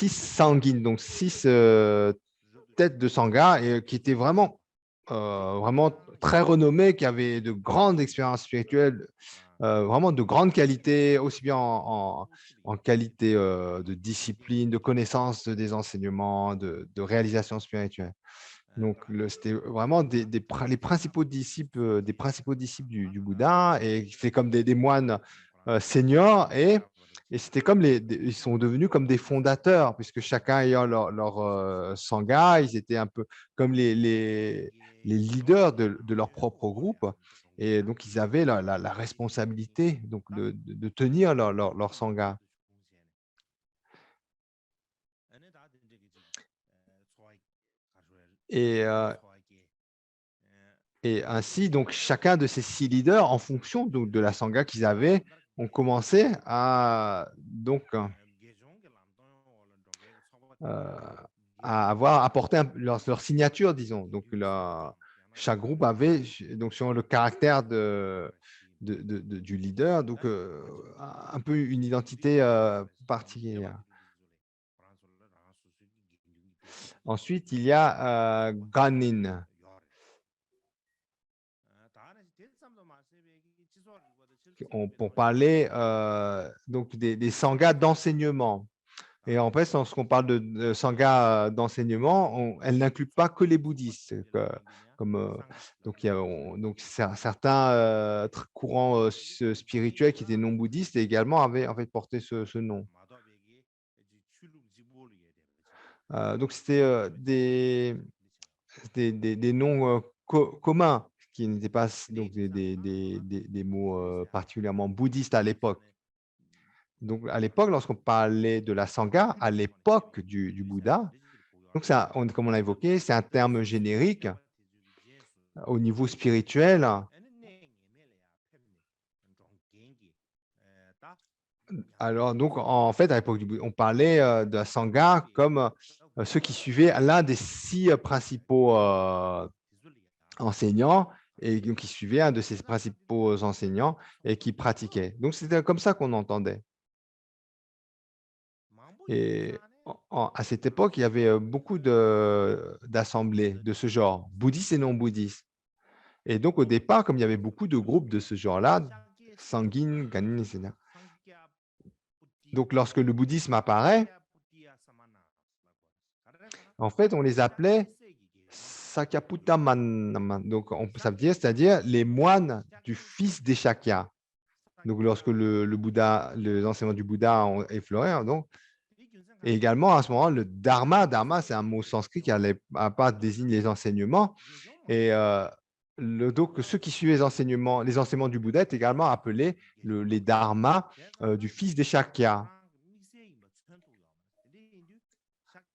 sanguines, donc 6 têtes de sangha et qui étaient vraiment très renommées, qui avaient de grandes expériences spirituelles, vraiment de grande qualité, aussi bien en qualité de discipline, de connaissance des enseignements, de réalisation spirituelle. Donc, c'était vraiment les principaux disciples, du Bouddha, et c'est comme des moines seniors, et c'était comme ils sont devenus comme des fondateurs, puisque chacun ayant leur sangha, ils étaient un peu comme les leaders de leur propre groupe, et donc ils avaient la responsabilité donc de tenir leur sangha. Et ainsi, donc, chacun de ces 6 leaders, en fonction donc, de la sangha qu'ils avaient, ont commencé à avoir apporté leur signature, disons. Donc, chaque groupe avait, donc, selon le caractère du leader, donc un peu une identité particulière. Ensuite, il y a Ganin. Pour parler donc des sanghas d'enseignement. Et en fait, lorsqu'on parle de sangha d'enseignement, elle n'inclut pas que les bouddhistes. Comme, donc, donc certains courants spirituels qui étaient non bouddhistes également avaient en fait porté ce nom. Donc, c'était des noms communs qui n'étaient pas donc des mots particulièrement bouddhistes à l'époque. Donc, à l'époque, lorsqu'on parlait de la sangha, à l'époque du Bouddha, donc ça, comme on l'a évoqué, c'est un terme générique au niveau spirituel. Alors, donc, en fait, à l'époque du Bouddha, on parlait de la sangha comme ceux qui suivaient l'un des 6 principaux enseignants et donc qui suivaient un de ces principaux enseignants et qui pratiquaient. Donc, c'était comme ça qu'on entendait. Et à cette époque, il y avait beaucoup d'assemblées de ce genre, bouddhistes et non bouddhistes. Et donc, au départ, comme il y avait beaucoup de groupes de ce genre-là, Sangin, Ganin, etc. Donc, lorsque le bouddhisme apparaît, en fait, on les appelait Sakyaputta. Donc, ça veut dire, c'est-à-dire les moines du fils des Shakya. Donc, lorsque le Bouddha, les enseignements du Bouddha ont effleuré, donc, et également à ce moment, le dharma, c'est un mot sanskrit qui à part désigne les enseignements. Et donc, ceux qui suivent les enseignements du Bouddha est également appelés les dharmas du fils des Shakya.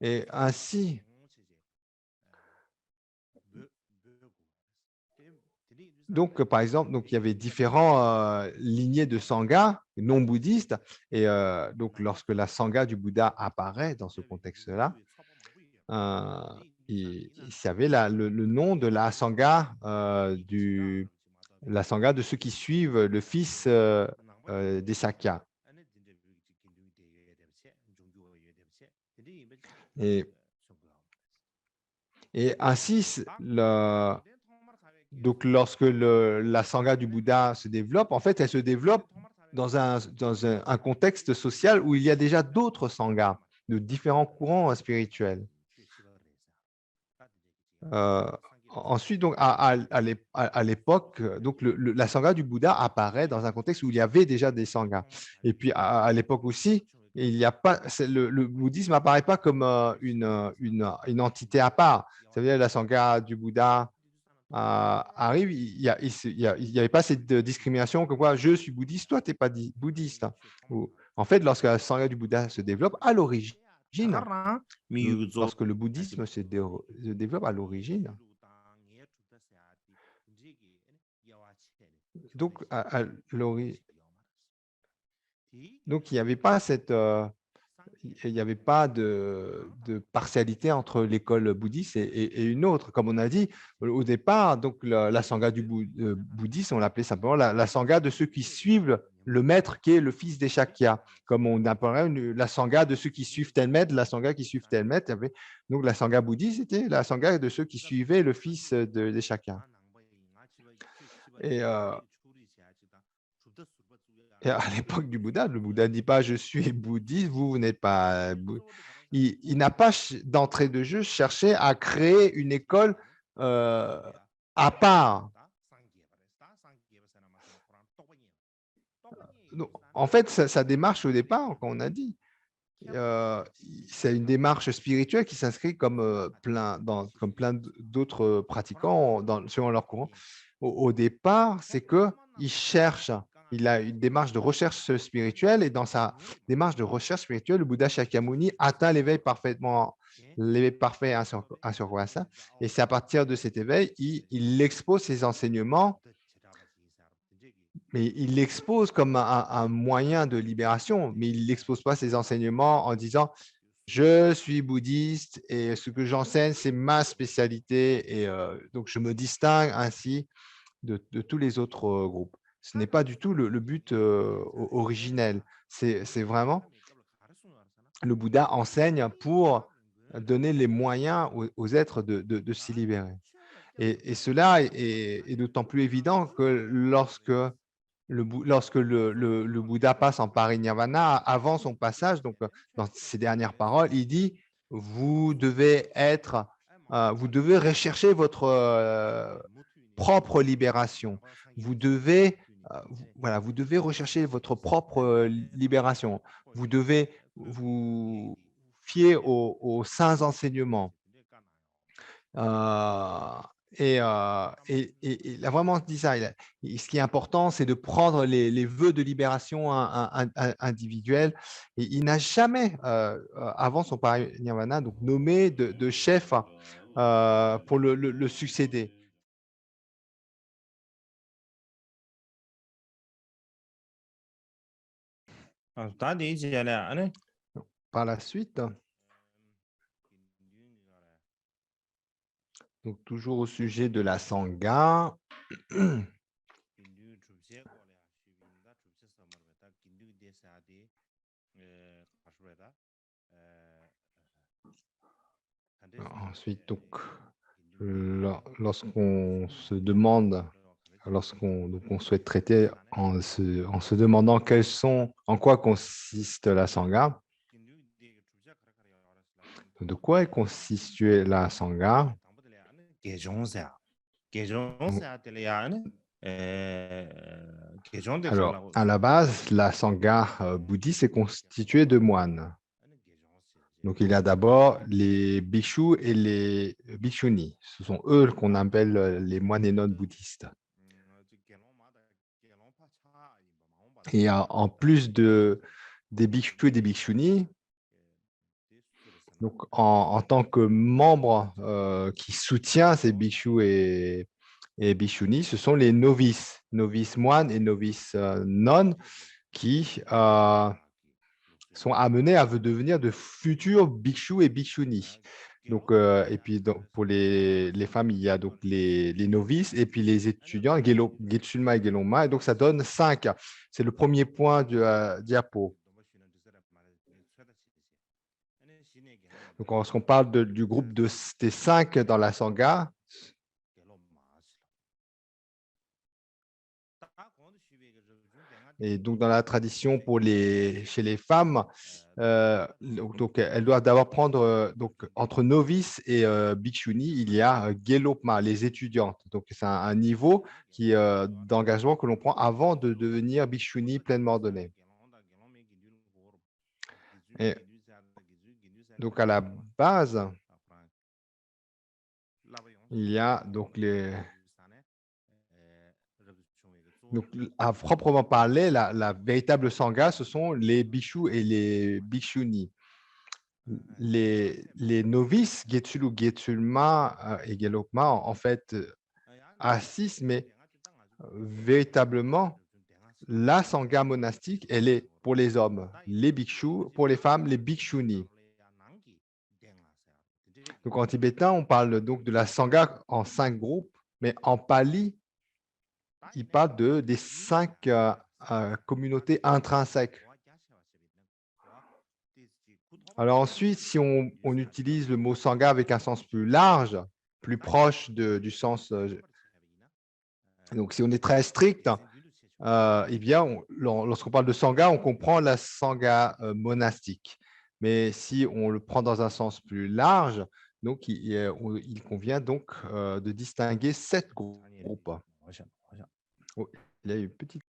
Et ainsi, donc, par exemple, donc, il y avait différents lignées de sangha non bouddhistes. Et donc, lorsque la sangha du Bouddha apparaît dans ce contexte-là, il y avait le nom de la sangha, la sangha de ceux qui suivent le fils des Sakya. Et ainsi, donc, lorsque la sangha du Bouddha se développe, en fait, elle se développe dans un contexte social où il y a déjà d'autres sanghas, de différents courants spirituels. Ensuite, donc, à l'époque, donc la sangha du Bouddha apparaît dans un contexte où il y avait déjà des sanghas. Et puis, à l'époque aussi, il y a pas, le bouddhisme n'apparaît pas comme une entité à part. Ça veut dire la sangha du Bouddha arrive, il n'y avait pas cette discrimination comme quoi je suis bouddhiste, toi, tu n'es pas bouddhiste. En fait, lorsque la sangha du Bouddha se développe, à l'origine, lorsque le bouddhisme se développe à l'origine, donc, donc il n'y avait pas il n'y avait pas de partialité entre l'école bouddhiste et une autre. Comme on a dit au départ, donc la sangha du bouddhisme, on l'appelait simplement la sangha de ceux qui suivent le maître qui est le fils des Shakya. Comme on appellerait la sangha de ceux qui suivent tel maître, la sangha qui suivent tel maître. Donc la sangha bouddhiste, c'était la sangha de ceux qui suivaient le fils des Shakya. Et à l'époque du Bouddha, le Bouddha ne dit pas « je suis bouddhiste, vous n'êtes pas… » Il n'a pas d'entrée de jeu cherché à créer une école à part. Donc, en fait, sa démarche au départ, quand on a dit, c'est une démarche spirituelle qui s'inscrit comme plein d'autres pratiquants selon leur courant. Au départ, c'est qu'il cherche, il a une démarche de recherche spirituelle et dans sa démarche de recherche spirituelle, le Bouddha Shakyamuni atteint l'éveil parfait Asur-Vasa. Et c'est à partir de cet éveil, il expose ses enseignements, mais il l'expose comme un moyen de libération, mais il n'expose pas ses enseignements en disant « je suis bouddhiste et ce que j'enseigne, c'est ma spécialité et donc je me distingue ainsi de tous les autres groupes ». Ce n'est pas du tout le but originel. C'est vraiment, le Bouddha enseigne pour donner les moyens aux êtres de s'y libérer. Et cela est d'autant plus évident que lorsque lorsque le Bouddha passe en parinirvana, avant son passage, donc dans ses dernières paroles, il dit vous devez rechercher votre propre libération. Vous devez rechercher votre propre libération. Vous devez vous fier aux saints enseignements. Il a vraiment dit ça. Ce qui est important, c'est de prendre les vœux de libération individuelle. Et il n'a jamais, avant son parinirvana, donc nommé de chef pour le succéder. Par la suite, donc toujours au sujet de la Sangha, ensuite, donc, lorsqu'on se demande, on souhaite traiter en se demandant en quoi consiste la Sangha, de quoi est constituée la Sangha? Alors, à la base, la Sangha bouddhiste est constituée de moines. Donc, il y a d'abord les bhikshus et les bhikshunis. Ce sont eux qu'on appelle les moines et nonnes bouddhistes. Et en plus des bhikshus et des bhikshunis, donc en tant que membre qui soutient ces bhikshus et bhikshunis, ce sont les novices moines et novices nonnes qui sont amenés à devenir de futurs bhikshus et bhikshunis. Donc, et puis pour les femmes, il y a donc les novices et puis les étudiants, Getsulma et Gelongma, et donc ça donne 5. C'est le premier point du diapo. Donc, lorsqu'on parle du groupe des 5 dans la Sangha, et donc dans la tradition chez les femmes, donc elles doivent d'abord prendre, donc entre novices et bhikshuni, il y a Gelokma, les étudiantes. Donc c'est un niveau d'engagement que l'on prend avant de devenir bhikshuni pleinement ordonné. Et donc à la base, il y a donc donc, à proprement parler, la véritable Sangha, ce sont les bhikshus et les bhikshunis. Les novices, Getsulu, Getsulma et Gelokma, en fait, assistent, mais véritablement, la Sangha monastique, elle est pour les hommes, les bhikshus, pour les femmes, les bhikshunis. Donc, en tibétain, on parle donc de la Sangha en 5 groupes, mais en pali, il parle des 5 communautés intrinsèques. Alors ensuite, si on utilise le mot Sangha avec un sens plus large, plus proche du sens, donc si on est très strict, eh bien, lorsqu'on parle de Sangha, on comprend la Sangha monastique. Mais si on le prend dans un sens plus large, donc il convient donc de distinguer 7 groupes. Oh, il y a une petite.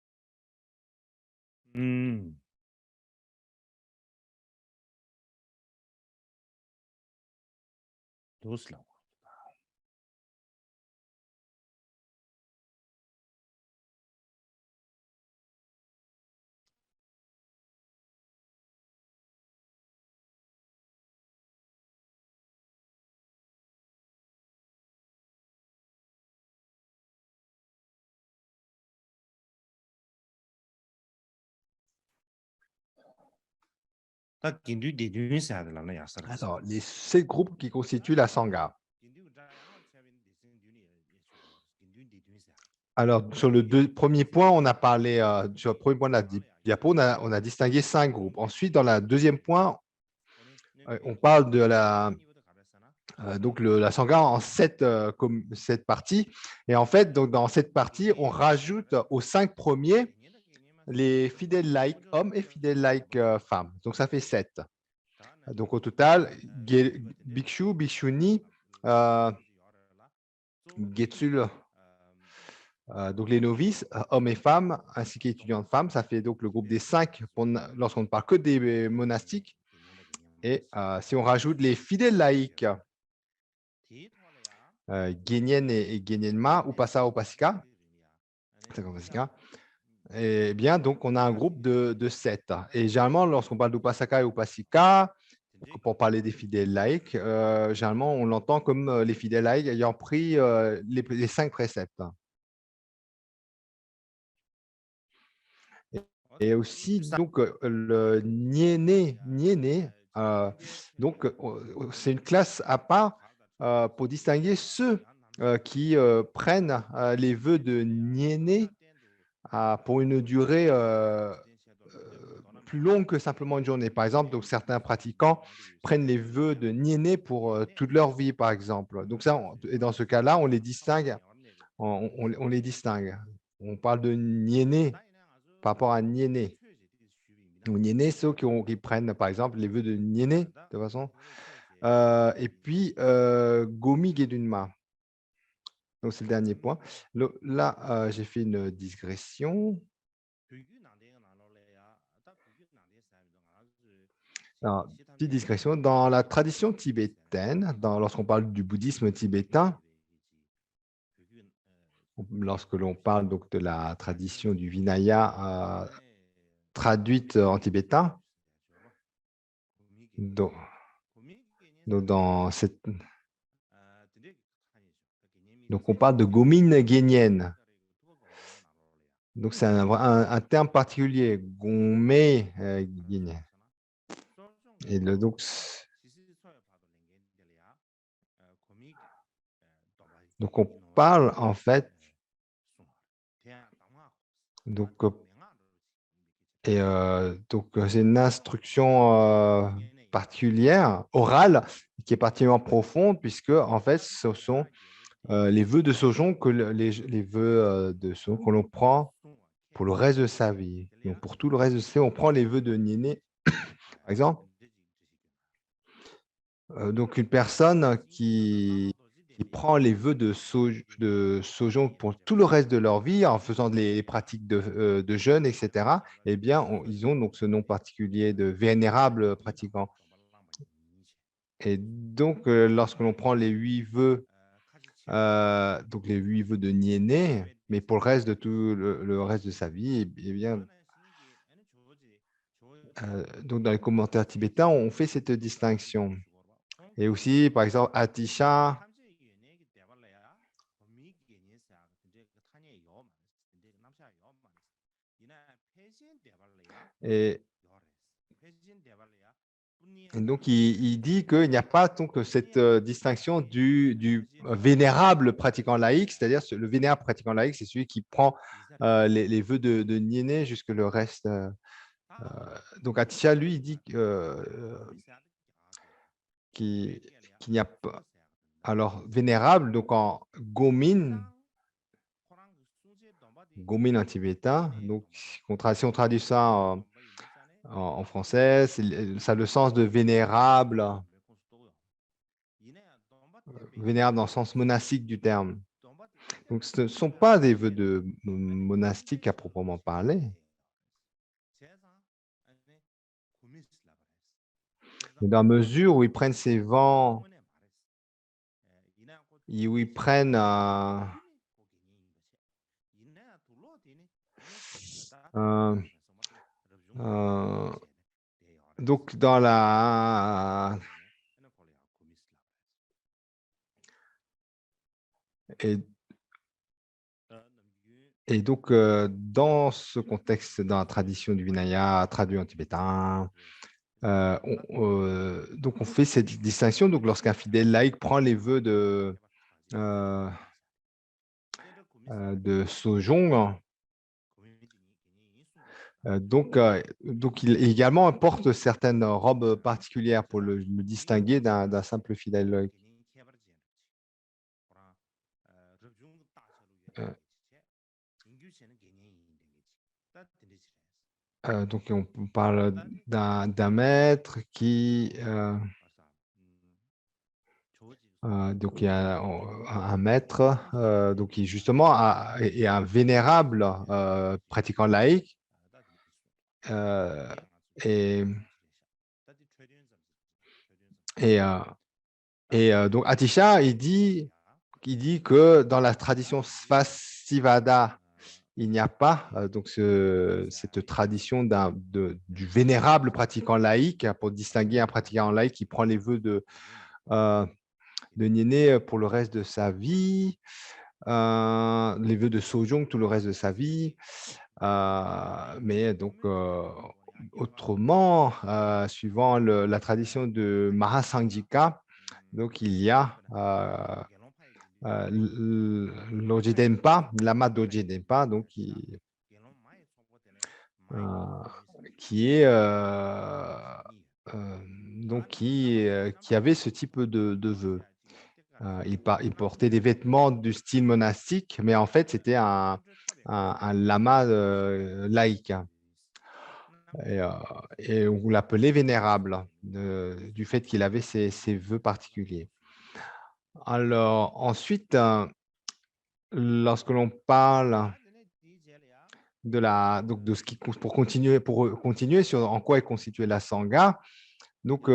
Alors, les 7 groupes qui constituent la Sangha. Alors, sur le premier point, on a parlé, sur le premier point de la diapo, on a distingué 5 groupes. Ensuite, dans le deuxième point, on parle de la Sangha en 7 parties. Et en fait, donc, dans cette partie, on rajoute aux 5 premiers les fidèles laïcs hommes et fidèles laïcs femmes. Donc, ça fait 7. Donc, au total, Bhikshu, Bhikshuni, Getsul, donc les novices, hommes et femmes, ainsi qu'étudiantes femmes, ça fait donc le groupe des 5 lorsqu'on ne parle que des monastiques. Et si on rajoute les fidèles laïcs, Guénienne et Guénienma, Upasa, Upasika, eh bien, donc, on a un groupe de 7. Et généralement, lorsqu'on parle d'Upasaka et Upasika, pour parler des fidèles laïcs, généralement, on l'entend comme les fidèles laïcs ayant pris les 5 préceptes. Et aussi, donc, le Nyéné, donc, c'est une classe à part pour distinguer ceux qui prennent les vœux de Nyéné pour une durée plus longue que simplement une journée. Par exemple, donc, certains pratiquants prennent les vœux de Nyéné pour toute leur vie, par exemple. Donc, ça, et dans ce cas-là, on les distingue. On les distingue. On parle de Nyéné par rapport à Nyéné. Ou Nyéné, ceux qui prennent, par exemple, les vœux de Nyéné, de toute façon. Et puis, Gomi Gedunma. Donc, c'est le dernier point. Là, j'ai fait une digression. Alors, petite digression. Dans la tradition tibétaine, lorsqu'on parle du bouddhisme tibétain, lorsque l'on parle donc de la tradition du Vinaya traduite en tibétain, donc, donc on parle de Gomin Guénienne. Donc, c'est un terme particulier, Gomé Guénienne. Et donc, on parle en fait, donc, c'est une instruction particulière, orale, qui est particulièrement profonde, puisque en fait, ce sont les vœux de Sojon les vœux de Sojon que l'on prend pour le reste de sa vie. Donc, pour tout le reste de sa vie, on prend les vœux de Nyéné, par exemple. Donc, une personne qui prend les vœux de Sojon pour tout le reste de leur vie en faisant les pratiques de jeûne, etc., eh bien, ils ont donc ce nom particulier de vénérable pratiquant. Et donc, lorsque l'on prend les 8 vœux, donc les 8 vœux de Nyéné, mais pour le reste de tout le reste de sa vie, eh bien, donc dans les commentaires tibétains, on fait cette distinction. Et aussi, par exemple, Atisha, et donc, il dit qu'il n'y a pas donc, cette distinction du vénérable pratiquant laïque, c'est-à-dire le vénérable pratiquant laïque, c'est celui qui prend les vœux de Nyéné jusque le reste. Donc, Atisha, lui, il dit qu'il n'y a pas. Alors, vénérable, donc en Gomin en tibétain, donc si on traduit ça en français, ça a le sens de vénérable, vénérable dans le sens monastique du terme. Donc, ce ne sont pas des vœux de monastiques à proprement parler. Mais dans la mesure où ils prennent ces vents, où ils prennent donc dans la et donc dans ce contexte, dans la tradition du Vinaya traduit en tibétain, donc on fait cette distinction. Donc lorsqu'un fidèle laïque prend les vœux de Sojong, donc il également porte certaines robes particulières pour le distinguer d'un simple fidèle laïque. Donc, on parle d'un maître qui… donc, il y a un maître donc, qui justement est un vénérable pratiquant laïque. Et, donc, Atisha, il dit que dans la tradition Svastivada, il n'y a pas donc cette tradition du vénérable pratiquant laïque, pour distinguer un pratiquant laïque qui prend les vœux de Niené pour le reste de sa vie, les vœux de Sojong tout le reste de sa vie. Mais donc, autrement, suivant la tradition de Mahasanghika, donc il y a Lodje Denpa, lama Dorje Denpa, donc qui est donc qui avait ce type de vœu. Il portait des vêtements du style monastique, mais en fait, c'était un lama laïque. Et on l'appelait vénérable du fait qu'il avait ses vœux particuliers. Alors, ensuite, lorsque l'on parle donc de ce qui, pour continuer sur en quoi est constituée la Sangha, donc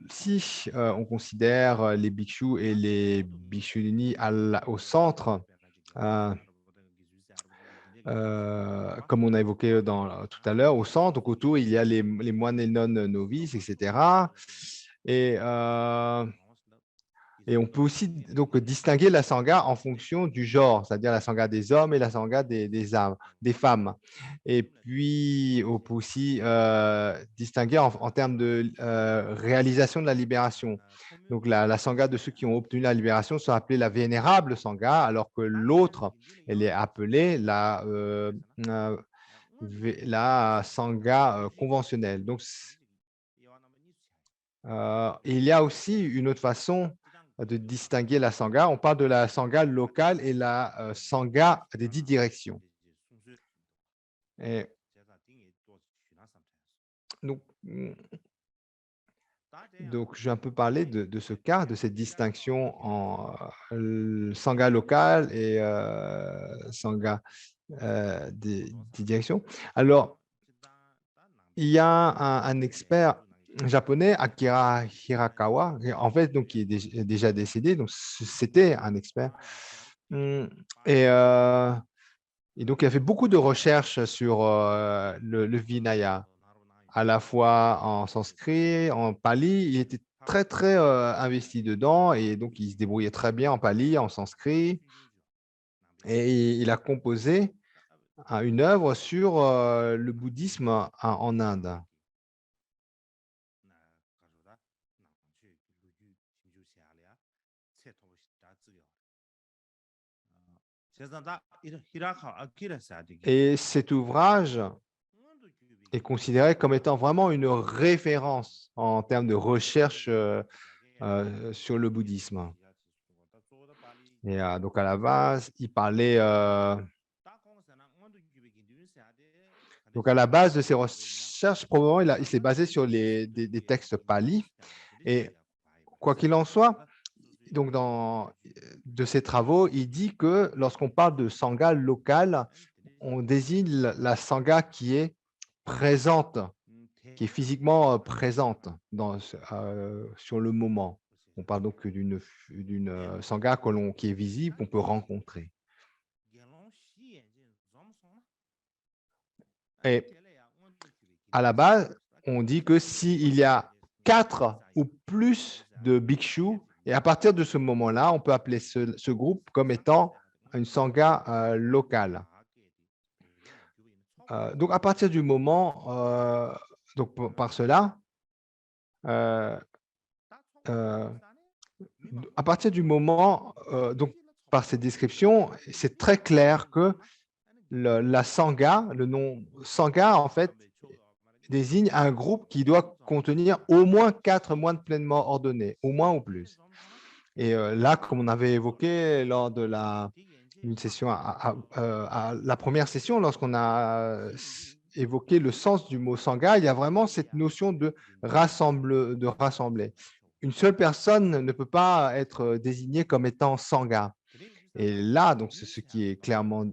si on considère les bhikshus et les bhikshuni au centre, comme on a évoqué tout à l'heure, au centre, donc autour, il y a les moines et nonnes novices, etc. Et on peut aussi donc distinguer la sangha en fonction du genre, c'est-à-dire la sangha des hommes et la sangha des femmes. Et puis, on peut aussi distinguer en termes de réalisation de la libération. Donc, la sangha de ceux qui ont obtenu la libération sont appelés la vénérable sangha, alors que l'autre, elle est appelée la sangha conventionnelle. Donc, il y a aussi une autre façon de distinguer la sangha. On parle de la sangha locale et la sangha des 10 directions. Et donc, je vais un peu parler de ce cas, de cette distinction en sangha locale et sangha des 10 directions. Alors, il y a un expert japonais, Akira Hirakawa, en fait, donc, qui est déjà décédé, donc c'était un expert. Et donc, il a fait beaucoup de recherches sur le Vinaya, à la fois en sanskrit, en pali. Il était très, très investi dedans et donc, il se débrouillait très bien en pali, en sanskrit. Et il a composé une œuvre sur le bouddhisme en Inde. Et cet ouvrage est considéré comme étant vraiment une référence en termes de recherche sur le bouddhisme. Et donc, à la base, il parlait… donc, à la base de ses recherches, probablement, il s'est basé sur des textes pali. Et quoi qu'il en soit, donc de ses travaux, il dit que lorsqu'on parle de sangha locale, on désigne la sangha qui est présente, qui est physiquement présente sur le moment. On parle donc d'une sangha qui est visible, qu'on peut rencontrer. Et à la base, on dit que s'il y a 4 ou plus de bhikshus, et à partir de ce moment-là, on peut appeler ce groupe comme étant une sangha locale. Donc, à partir du moment, donc par cela, à partir du moment, donc par cette description, c'est très clair que la sangha, le nom sangha, en fait, désigne un groupe qui doit contenir au moins 4 moines pleinement ordonnés, au moins ou plus. Et là, comme on avait évoqué lors de une session, à la première session, lorsqu'on a évoquer le sens du mot Sangha, il y a vraiment cette notion de rassembler. Une seule personne ne peut pas être désignée comme étant Sangha. Et là, donc, c'est ce qui est clairement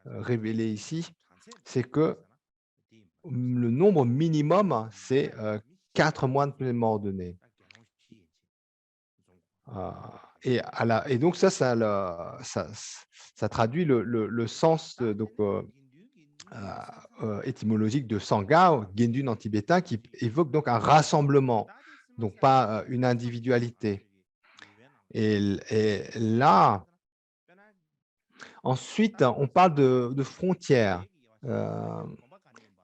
révélé ici, c'est que le nombre minimum, c'est 4 moines pleinement ordonnés. Et donc, ça traduit le sens étymologique de Sangha, Gendun en tibétain, qui évoque donc un rassemblement, donc pas une individualité. Et là, ensuite, on parle de frontières.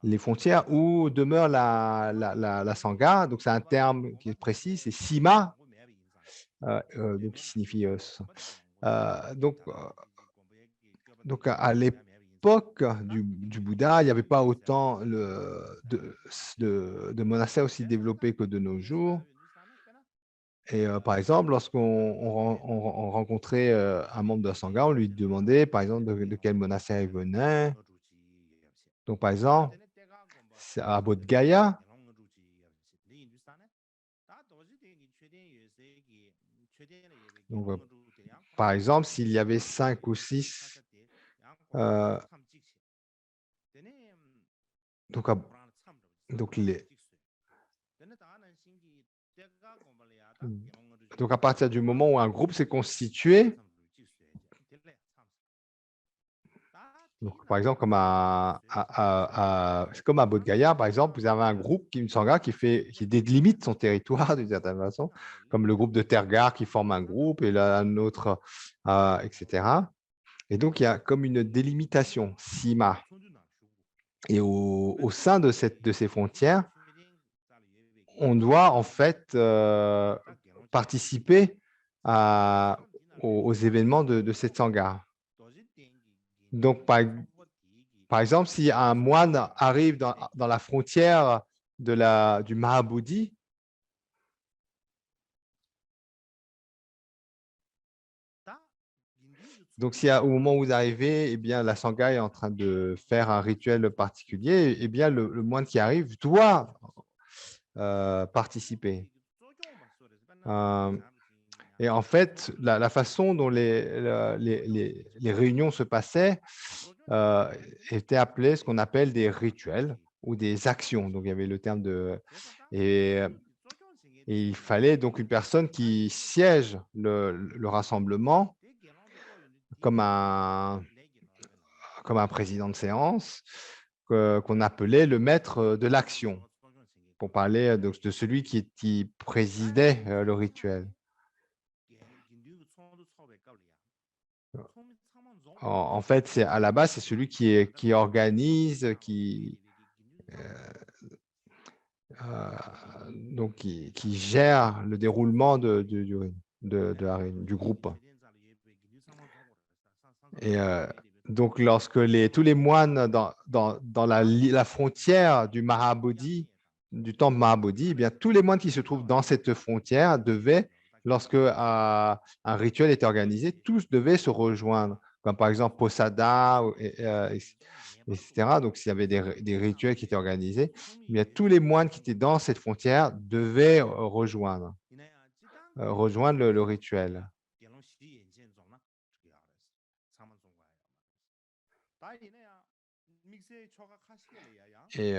Les frontières où demeure la Sangha, donc c'est un terme qui est précis, c'est Sima, donc qui signifie donc à l'époque du Bouddha, il n'y avait pas autant de monastères aussi développés que de nos jours. Et par exemple, lorsqu'on on rencontrait un membre de la Sangha, on lui demandait, par exemple, de quel monastère il venait. Donc, par exemple, c'est à Bodh Gaya. Donc, par exemple, s'il y avait 5 ou 6, donc, donc à partir du moment où un groupe s'est constitué, donc, par exemple, comme comme à Bodh Gaya, par exemple, vous avez un groupe, une Sangha, qui délimite son territoire d'une certaine façon, comme le groupe de Tergar qui forme un groupe, et là, un autre, etc. Et donc, il y a comme une délimitation, Sima. Et au sein de ces frontières, on doit en fait participer aux événements de cette Sangha. Donc, par exemple, si un moine arrive dans la frontière du Mahabodhi, donc si au moment où vous arrivez, eh bien, la Sangha est en train de faire un rituel particulier, eh bien, le moine qui arrive doit participer. Et en fait, la façon dont les réunions se passaient était appelée ce qu'on appelle des rituels ou des actions. Donc, il y avait le terme de… Et il fallait donc une personne qui siège le rassemblement comme un président de séance qu'on appelait le maître de l'action, pour parler de celui qui présidait le rituel. En fait, à la base, c'est celui qui organise, donc qui gère le déroulement du groupe. Et donc, lorsque tous les moines dans la frontière du Mahabodhi, du temple Mahabodhi, eh bien, tous les moines qui se trouvent dans cette frontière devaient, lorsque un rituel était organisé, tous devaient se rejoindre, comme par exemple Posada, etc. Donc, s'il y avait des rituels qui étaient organisés, eh bien, tous les moines qui étaient dans cette frontière devaient rejoindre le rituel. Et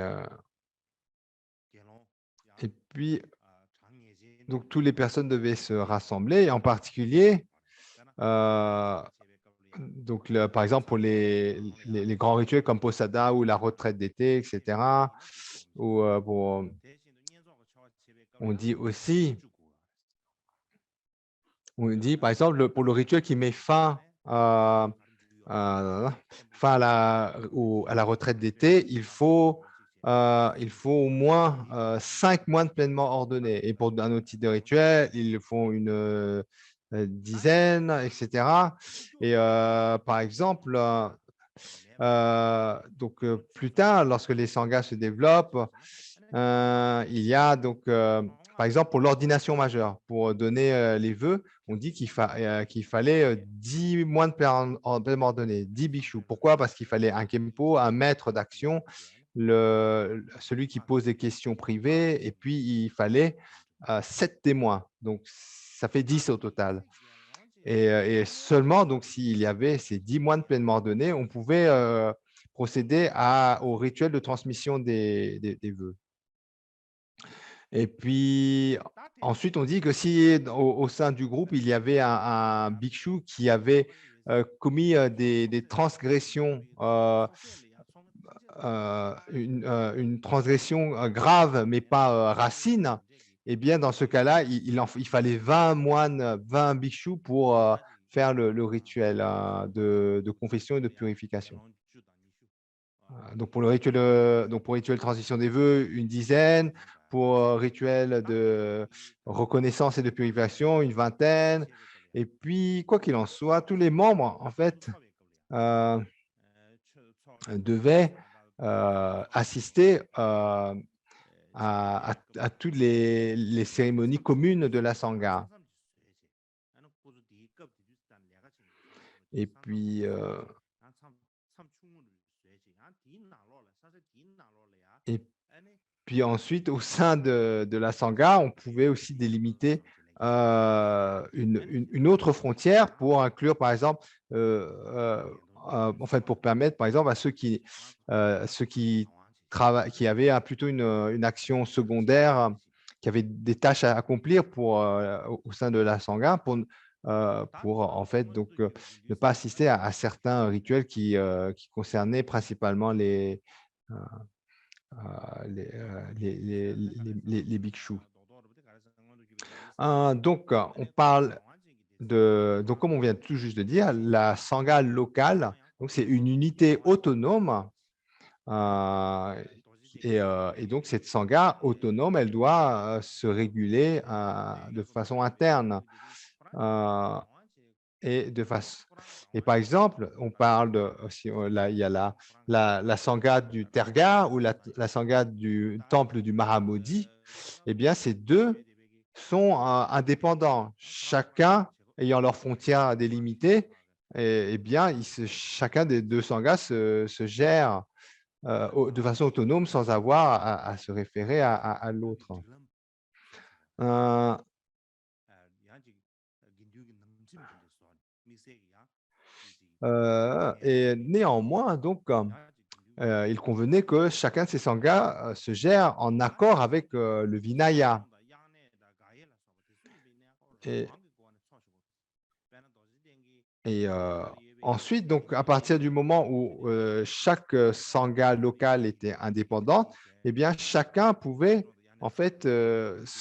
puis, donc, toutes les personnes devaient se rassembler, en particulier, donc, par exemple, pour les grands rituels comme Posada ou la retraite d'été, etc. Ou on dit aussi, par exemple, pour le rituel qui met fin à la retraite d'été, il faut au moins 5 moines pleinement ordonnés. Et pour un autre type de rituel, il faut une dizaine, etc. Et par exemple, plus tard, lorsque les sanghas se développent, il y a donc, par exemple, pour l'ordination majeure, pour donner les vœux, on dit qu'il fallait 10 moines en pleine ordonnée, 10 bhikshus. Pourquoi? Parce qu'il fallait un kempo, un maître d'action, celui qui pose des questions privées, et puis il fallait 7 témoins. Donc, ça fait 10 au total. Et seulement, donc, s'il y avait ces 10 moines pleinement ordonnés, on pouvait procéder au rituel de transmission des vœux. Et puis, ensuite, on dit que si au sein du groupe, il y avait un bhikshu qui avait commis des transgressions, une transgression grave, mais pas racine, eh bien, dans ce cas-là, il fallait 20 moines, 20 bhikshus pour faire le rituel de confession et de purification. Donc, pour le rituel de transition des vœux, une dizaine. Pour rituel de reconnaissance et de purification, une vingtaine. Et puis, quoi qu'il en soit, tous les membres, en fait, devaient assister à toutes les cérémonies communes de la Sangha. Et puis, ensuite, au sein de la Sangha, on pouvait aussi délimiter une autre frontière pour inclure, par exemple, en fait, pour permettre, par exemple, à ceux qui avaient plutôt une action secondaire, qui avaient des tâches à accomplir au sein de la Sangha, pour en fait, donc, ne pas assister à certains rituels qui concernaient principalement euh, les bhikshus. Donc, on parle donc, comme on vient tout juste de dire, la Sangha locale, donc c'est une unité autonome. Et donc, cette Sangha autonome, elle doit se réguler de façon interne. Et par exemple, on parle il y a la Sangha du Terga ou la Sangha du temple du Mahamodhi. Eh bien, ces deux sont indépendants, chacun ayant leurs frontières délimitées. Et bien, chacun des deux sanghas se gère de façon autonome sans avoir à se référer à l'autre. Et néanmoins, donc, il convenait que chacun de ces sanghas se gère en accord avec le Vinaya. Et ensuite, donc, à partir du moment où chaque sangha locale était indépendante, eh bien, chacun pouvait en fait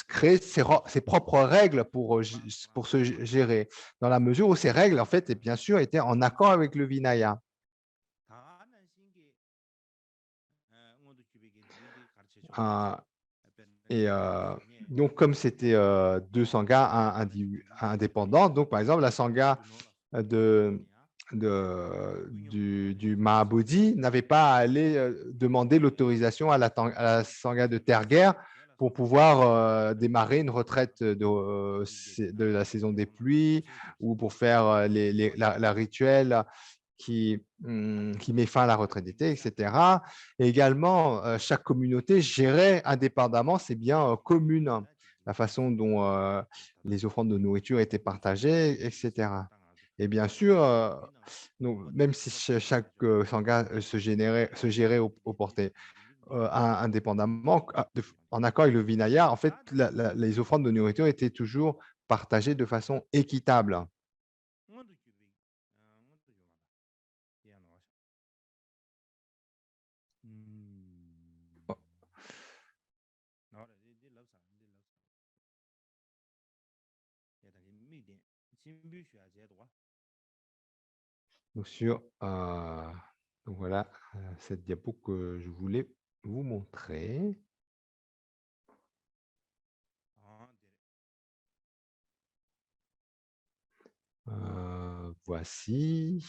créer ses propres règles pour se gérer, dans la mesure où ces règles, en fait, et bien sûr, étaient en accord avec le Vinaya. Et donc, comme c'était deux sanghas indépendants, donc par exemple, la sangha du Mahabodhi n'avait pas à aller demander l'autorisation à la sangha de Terguer pour pouvoir démarrer une retraite de la saison des pluies ou pour faire la rituel qui met fin à la retraite d'été, etc. Et également, chaque communauté gérait indépendamment ses biens communs, la façon dont les offrandes de nourriture étaient partagées, etc. Et bien sûr, même si chaque sangha se gérait au porté indépendamment, en accord avec le Vinaya, en fait, les offrandes de nourriture étaient toujours partagées de façon équitable. Donc voilà cette diapo que je voulais vous montrer. Voici.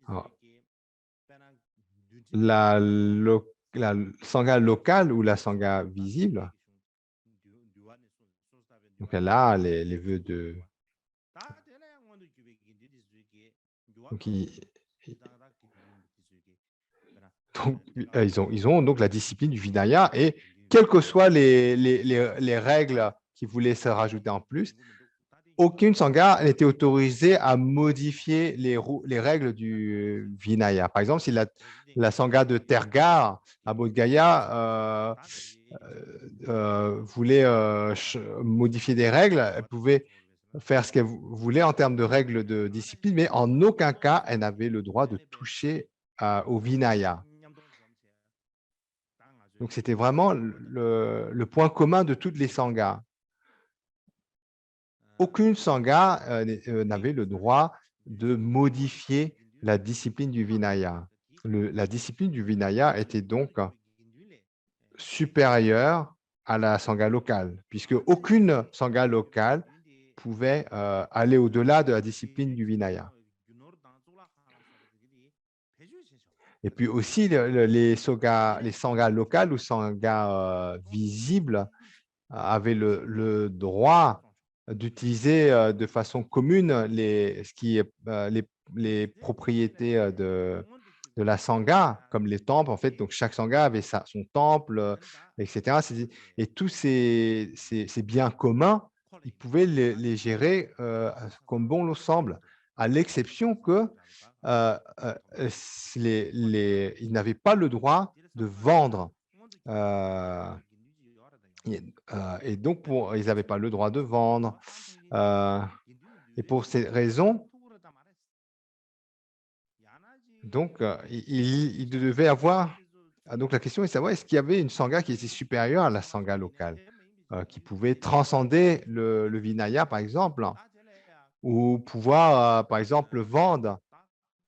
Alors, la la sangha locale ou la sangha visible. Donc là, les vœux de... Donc, ils ont donc la discipline du Vinaya et quelles que soient les règles qui voulaient se rajouter en plus, aucune sangha n'était autorisée à modifier les règles du Vinaya. Par exemple, si la sangha de Tergar à Bodh Gaya voulait modifier des règles, elle pouvait faire ce qu'elle voulait en termes de règles de discipline, mais en aucun cas, elle n'avait le droit de toucher au Vinaya. Donc, c'était vraiment le point commun de toutes les sanghas. Aucune sangha n'avait le droit de modifier la discipline du Vinaya. La discipline du Vinaya était donc supérieure à la sangha locale, puisque aucune sangha locale pouvait aller au-delà de la discipline du Vinaya. Et puis aussi, les sanghas locales ou sanghas visibles avaient le droit d'utiliser de façon commune les propriétés de la sangha, comme les temples. En fait, donc chaque sangha avait son temple, etc. Et tous ces biens communs, ils pouvaient les gérer comme bon leur semble, à l'exception que ils n'avaient pas le droit de vendre. Et donc, ils n'avaient pas le droit de vendre. Et pour ces raisons, donc, il devait avoir... Donc, la question est de savoir, est-ce qu'il y avait une sangha qui était supérieure à la sangha locale, qui pouvait transcender le Vinaya, par exemple, ou pouvoir, par exemple, vendre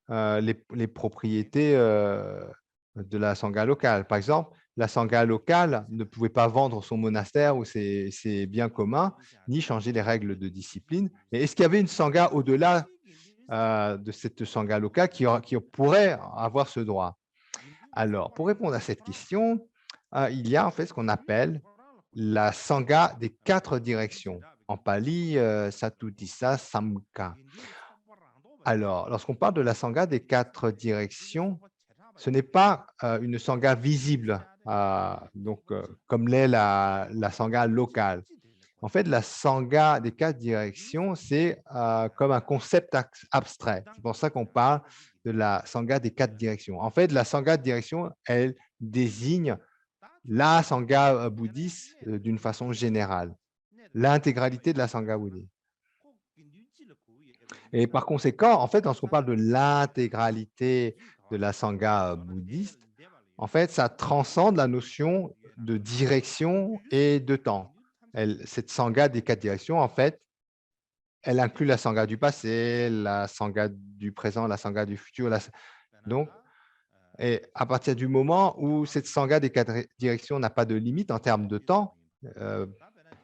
les propriétés de la sangha locale. Par exemple, la sangha locale ne pouvait pas vendre son monastère ou ses biens communs, ni changer les règles de discipline. Mais est-ce qu'il y avait une sangha au-delà de cette sangha locale qui pourrait avoir ce droit? Alors, pour répondre à cette question, il y a en fait ce qu'on appelle la sangha des 4 directions. En pali, Satutissa Samka. Alors, lorsqu'on parle de la sangha des 4 directions, ce n'est pas une sangha visible, donc, comme l'est la sangha locale. En fait, la sangha des 4 directions, c'est comme un concept abstrait. C'est pour ça qu'on parle de la sangha des 4 directions. En fait, la sangha de direction, elle désigne la sangha bouddhiste d'une façon générale, l'intégralité de la sangha bouddhiste. Et par conséquent, en fait, lorsqu'on parle de l'intégralité de la sangha bouddhiste, en fait, ça transcende la notion de direction et de temps. Cette sangha des 4 directions, en fait, elle inclut la sangha du passé, la sangha du présent, la sangha du futur. Donc, et à partir du moment où cette sangha des 4 directions n'a pas de limite en termes de temps,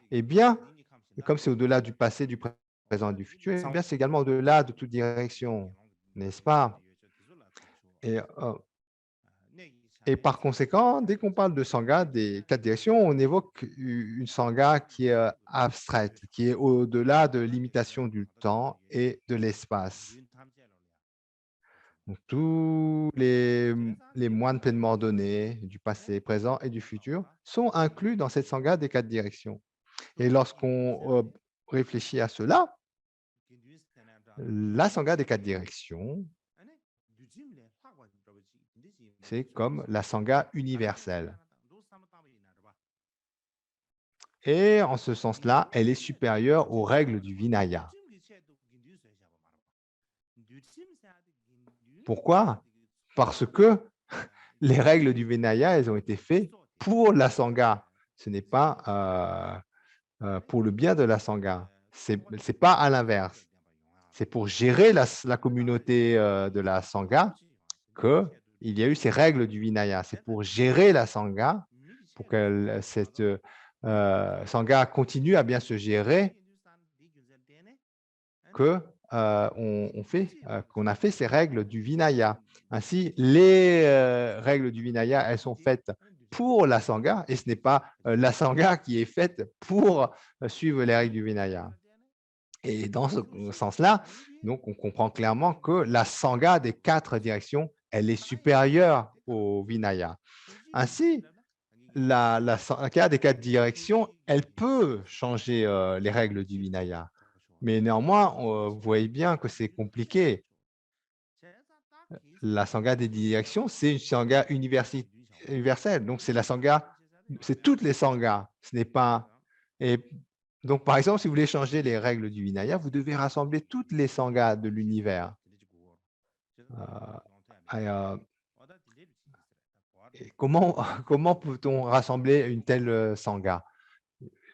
eh bien, comme c'est au-delà du passé, du présent et du futur, eh bien, c'est également au-delà de toute direction, n'est-ce pas? Et par conséquent, dès qu'on parle de sangha des 4 directions, on évoque une sangha qui est abstraite, qui est au-delà de l'imitation du temps et de l'espace. Donc, tous les moines pleinement ordonnés du passé, présent et du futur sont inclus dans cette sangha des 4 directions. Et lorsqu'on réfléchit à cela, la sangha des 4 directions, c'est comme la sangha universelle. Et en ce sens-là, elle est supérieure aux règles du Vinaya. Pourquoi? Parce que les règles du Vinaya, elles ont été faites pour la sangha. Ce n'est pas pour le bien de la sangha. Ce n'est pas à l'inverse. C'est pour gérer la communauté de la sangha qu'il y a eu ces règles du Vinaya. C'est pour gérer la sangha, pour que cette sangha continue à bien se gérer, que qu'on a fait ces règles du Vinaya. Ainsi, les règles du Vinaya, elles sont faites pour la Sangha et ce n'est pas la Sangha qui est faite pour suivre les règles du Vinaya. Et dans ce sens-là, donc on comprend clairement que la Sangha des 4 directions, elle est supérieure au Vinaya. Ainsi, la Sangha des 4 directions, elle peut changer les règles du Vinaya. Mais néanmoins, vous voyez bien que c'est compliqué. La Sangha des 10 directions, c'est une Sangha universelle. Donc, c'est la Sangha, c'est toutes les Sanghas. Ce n'est pas. Et donc, par exemple, si vous voulez changer les règles du Vinaya, vous devez rassembler toutes les Sanghas de l'univers. Et, et comment peut-on rassembler une telle Sangha?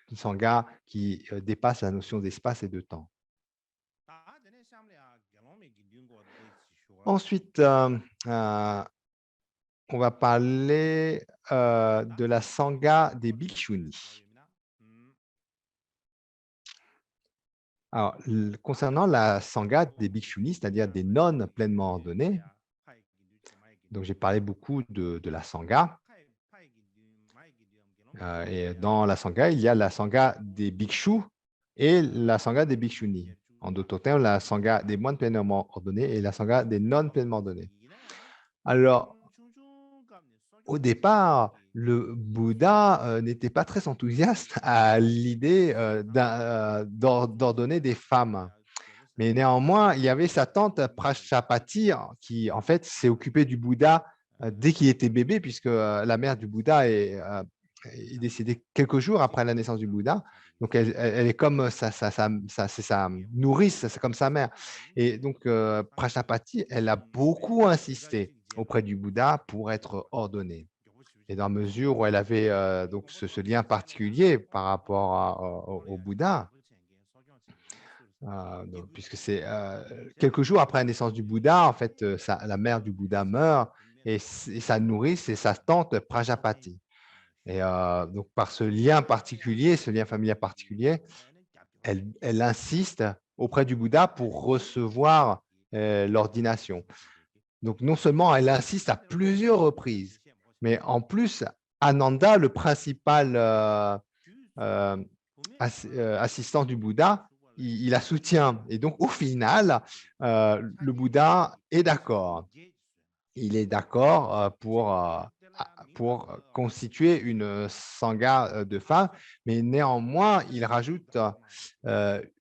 Une Sangha qui dépasse la notion d'espace et de temps. Ensuite, on va parler de la Sangha des Bhikshunis. Alors, concernant la Sangha des Bhikshunis, c'est-à-dire des nonnes pleinement ordonnées, donc j'ai parlé beaucoup de la Sangha. Et dans la Sangha, il y a la Sangha des Bhikshus et la Sangha des Bhikshunis. En d'autres termes, la Sangha des moines pleinement ordonnés et la Sangha des nonnes pleinement ordonnées. Alors, au départ, le Bouddha n'était pas très enthousiaste à l'idée d'ordonner des femmes. Mais néanmoins, il y avait sa tante Prajapati qui, en fait, s'est occupée du Bouddha dès qu'il était bébé, puisque la mère du Bouddha est décédée quelques jours après la naissance du Bouddha. Donc, elle est comme c'est sa nourrice, c'est comme sa mère. Et donc, Prajapati, elle a beaucoup insisté auprès du Bouddha pour être ordonnée. Et dans la mesure où elle avait donc ce lien particulier par rapport au Bouddha, puisque c'est quelques jours après la naissance du Bouddha, en fait, la mère du Bouddha meurt et sa nourrice, c'est sa tante Prajapati. Et donc, par ce lien particulier, ce lien familial particulier, elle insiste auprès du Bouddha pour recevoir l'ordination. Donc, non seulement elle insiste à plusieurs reprises, mais en plus, Ananda, le principal assistant du Bouddha, il la soutient. Et donc, au final, le Bouddha est d'accord. Il est d'accord pour constituer une sangha de femmes, mais néanmoins, il rajoute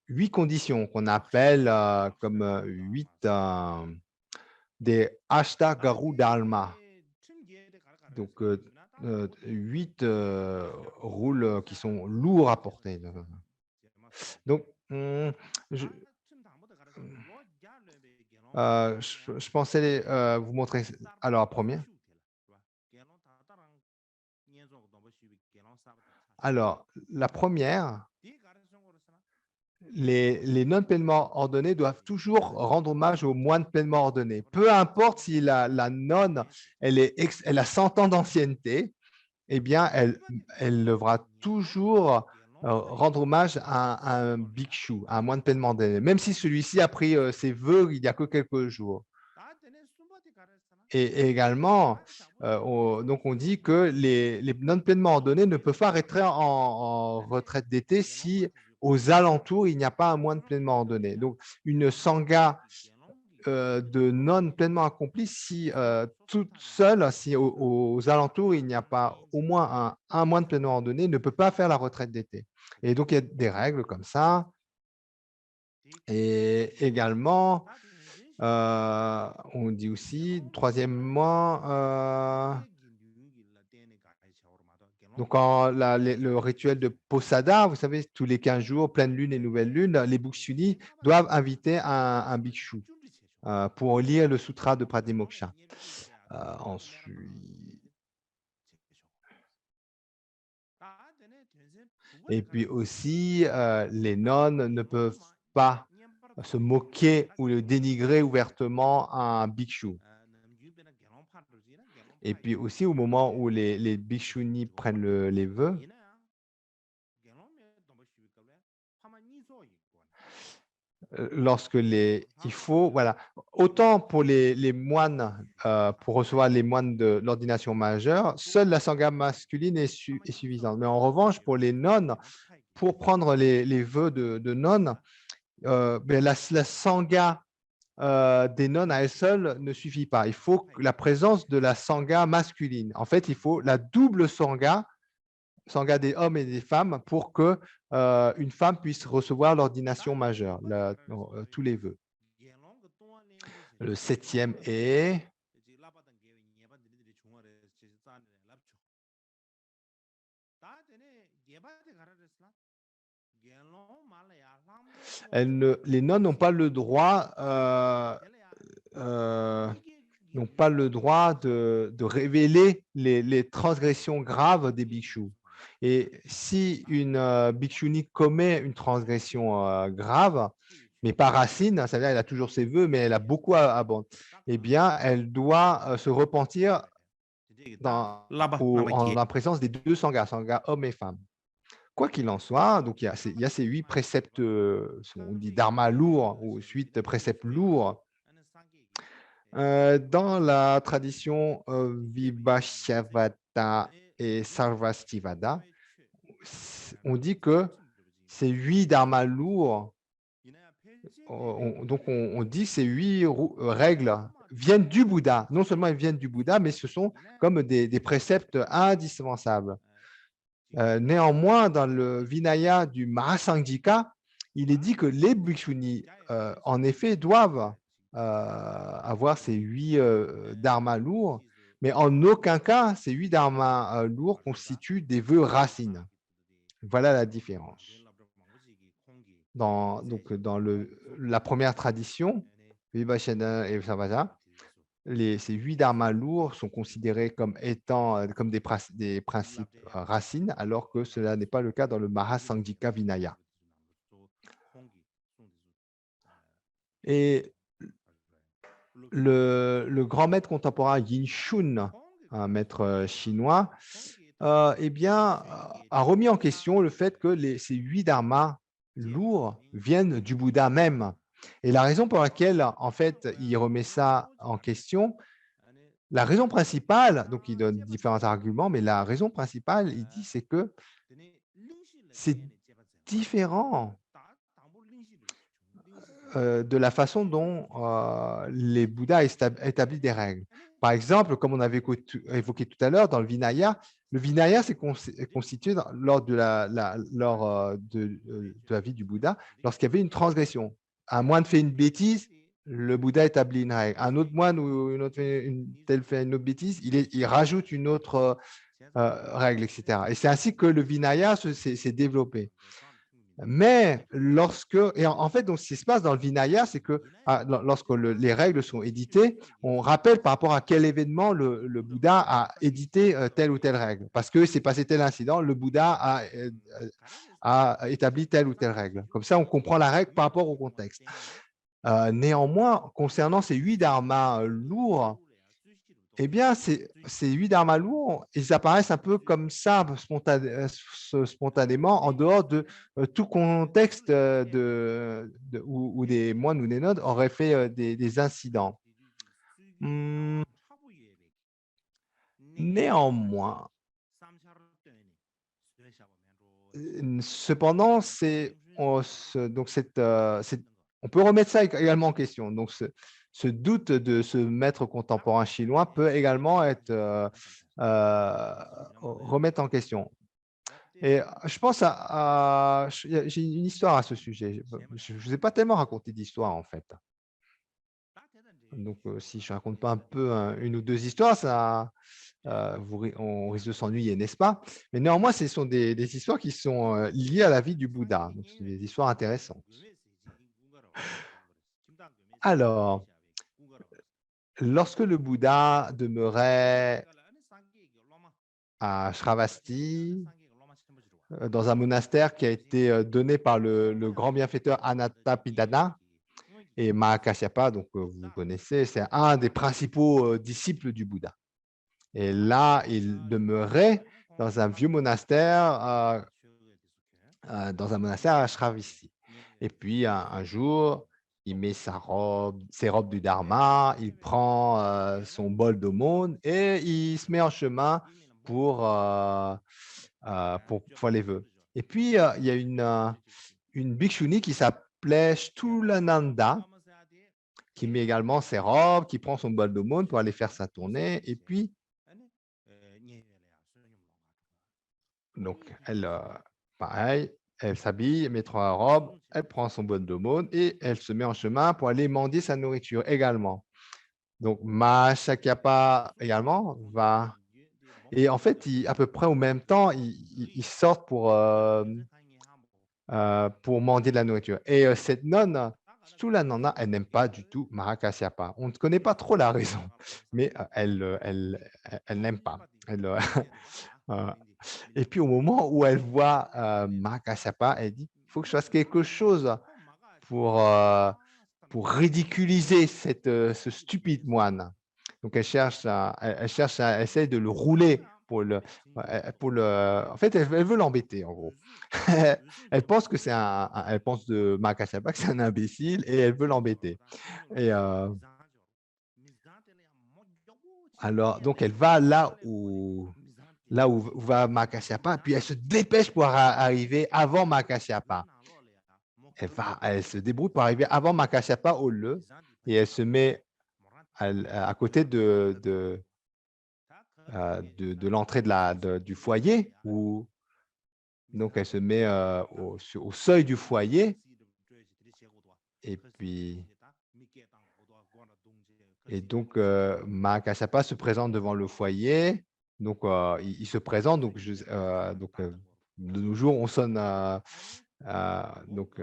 8 conditions qu'on appelle comme 8 des Ashtagaru Dharma. Donc, 8 rôles qui sont lourds à porter. Donc, je pensais vous montrer. Alors, première. Alors, la première, les nonnes pleinement ordonnées doivent toujours rendre hommage aux moines pleinement ordonnés. Peu importe si la nonne, elle a 100 ans d'ancienneté, eh bien, elle devra toujours rendre hommage à un bhikshu, à un moine pleinement ordonné, même si celui-ci a pris ses vœux il y a que quelques jours. Et également, donc on dit que les nonnes pleinement ordonnées ne peuvent pas rentrer en retraite d'été si aux alentours, il n'y a pas un moine pleinement ordonné. Donc, une sangha de nonnes pleinement accomplies, si toute seule, si aux alentours, il n'y a pas au moins un moine pleinement ordonné, ne peut pas faire la retraite d'été. Et donc, il y a des règles comme ça. Et également, on dit aussi, troisièmement, donc le rituel de Posada, vous savez, tous les 15 jours, pleine lune et nouvelle lune, les bhikshunis doivent inviter un bhikshu pour lire le sutra de Pratimoksha. Ensuite, et puis aussi, les nonnes ne peuvent pas se moquer ou le dénigrer ouvertement un bhikshu. Et puis aussi, au moment où les bhikshunis prennent les vœux, il faut, voilà, autant pour les moines, pour recevoir les moines de l'ordination majeure, seule la sangha masculine est suffisante. Mais en revanche, pour les nonnes, pour prendre les vœux de nonnes, ben la sangha des nonnes à elle seule ne suffit pas. Il faut la présence de la sangha masculine. En fait, il faut la double sangha des hommes et des femmes pour que une femme puisse recevoir l'ordination majeure, tous les vœux. Le septième est les nonnes n'ont pas le droit n'ont pas le droit de révéler les transgressions graves des bhikshus. Et si une bhikshuni commet une transgression grave, mais pas racine, ça veut dire qu'elle a toujours ses vœux, mais elle a beaucoup à bon, eh bien, elle doit se repentir en la présence des deux sanghas, sangha hommes et femmes. Quoi qu'il en soit, donc il y a ces 8 préceptes, on dit dharma lourds ou 8 préceptes lourds. Dans la tradition Vibhashyavada et Sarvastivada, on dit que ces 8 dharmas lourds, donc on dit que ces 8 règles viennent du Bouddha. Non seulement elles viennent du Bouddha, mais ce sont comme des préceptes indispensables. Néanmoins, dans le Vinaya du Mahasanghika, il est dit que les bhikshunis, en effet, doivent avoir ces 8 dharmas lourds, mais en aucun cas, ces 8 dharmas lourds constituent des vœux racines. Voilà la différence. Dans la première tradition, Vibhashana et Sarvasa, ces 8 dharmas lourds sont considérés comme étant comme des principes racines, alors que cela n'est pas le cas dans le Mahasanghika Vinaya. Et le grand maître contemporain Yin Shun, un maître chinois, eh bien, a remis en question le fait que ces 8 dharmas lourds viennent du Bouddha même. Et la raison pour laquelle, en fait, il remet ça en question, la raison principale, donc il donne différents arguments, mais la raison principale, il dit, c'est que c'est différent de la façon dont les Bouddhas établissent des règles. Par exemple, comme on avait évoqué tout à l'heure, dans le Vinaya, c'est constitué lors de la vie du Bouddha, lorsqu'il y avait une transgression. Un moine fait une bêtise, le Bouddha établit une règle. Un autre moine ou une autre fait une autre bêtise, il rajoute une autre règle, etc. Et c'est ainsi que le Vinaya s'est développé. Mais en fait, donc, ce qui se passe dans le Vinaya, c'est que lorsque les règles sont éditées, on rappelle par rapport à quel événement le Bouddha a édité telle ou telle règle. Parce que c'est passé tel incident, le Bouddha a établi telle ou telle règle. Comme ça, on comprend la règle par rapport au contexte. Néanmoins, concernant ces 8 dharmas lourds, eh bien, ces 8 dharmas lourds, ils apparaissent un peu comme ça, spontanément, en dehors de tout contexte où des moines ou des nonnes auraient fait des incidents. Néanmoins, cependant, on peut remettre ça également en question. Donc, ce doute de ce maître contemporain chinois peut également être remettre en question. Et je pense j'ai une histoire à ce sujet. Je ne vous ai pas tellement raconté d'histoire, en fait. Donc, si je ne raconte pas un peu une ou deux histoires, on risque de s'ennuyer, n'est-ce pas? Mais néanmoins, ce sont des histoires qui sont liées à la vie du Bouddha. Donc, c'est des histoires intéressantes. Alors, lorsque le Bouddha demeurait à Shravasti, dans un monastère qui a été donné par le grand bienfaiteur Anathapindana et Mahakasyapa, donc vous connaissez, c'est un des principaux disciples du Bouddha. Et là, il demeurait dans un vieux monastère, à Shravasti. Et puis, un jour, il met ses robes du Dharma, il prend son bol d'aumône et il se met en chemin pour faire les vœux. Et puis, il y a une bhikshuni qui s'appelait Stulananda, qui met également ses robes, qui prend son bol d'aumône pour aller faire sa tournée. Et puis, donc, elle, pareil, elle s'habille, met 3 robes, elle prend son bol d'aumône et elle se met en chemin pour aller mendier sa nourriture également. Donc, Mahashakapa également va. Et en fait, à peu près au même temps, ils sortent pour mendier de la nourriture. Et cette nonne, Stulananda, elle n'aime pas du tout Mahakasyapa. On ne connaît pas trop la raison, mais elle n'aime pas. Euh, et puis au moment où elle voit Mahakasyapa, elle dit, il faut que je fasse quelque chose pour, euh, pour ridiculiser ce stupide moine. Donc elle essaie de le rouler en fait, elle veut l'embêter en gros. Elle pense que elle pense de Mahakasyapa que c'est un imbécile et elle veut l'embêter. Et alors, donc elle va là où va Mahakasyapa, puis elle se dépêche pour arriver avant Mahakasyapa. Elle se débrouille pour arriver avant Mahakasyapa au lieu et elle se met à côté de l'entrée du foyer donc elle se met au seuil du foyer et puis donc Mahakasyapa se présente devant le foyer. Donc il se présente. De nos jours on sonne donc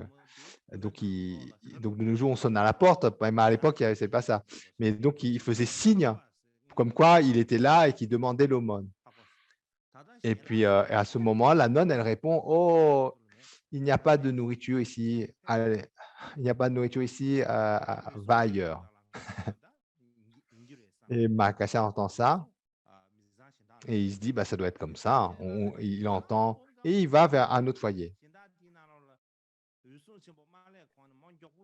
de nos jours on sonne à la porte. Même à l'époque c'est pas ça. Mais donc il faisait signe comme quoi il était là et qu'il demandait l'aumône. Et puis à ce moment, la nonne, elle répond: «Oh, il n'y a pas de nourriture ici. Allez, il n'y a pas de nourriture ici, va ailleurs.» Et Mahakasya entend ça et il se dit: «Bah, ça doit être comme ça, hein.» Il entend et il va vers un autre foyer.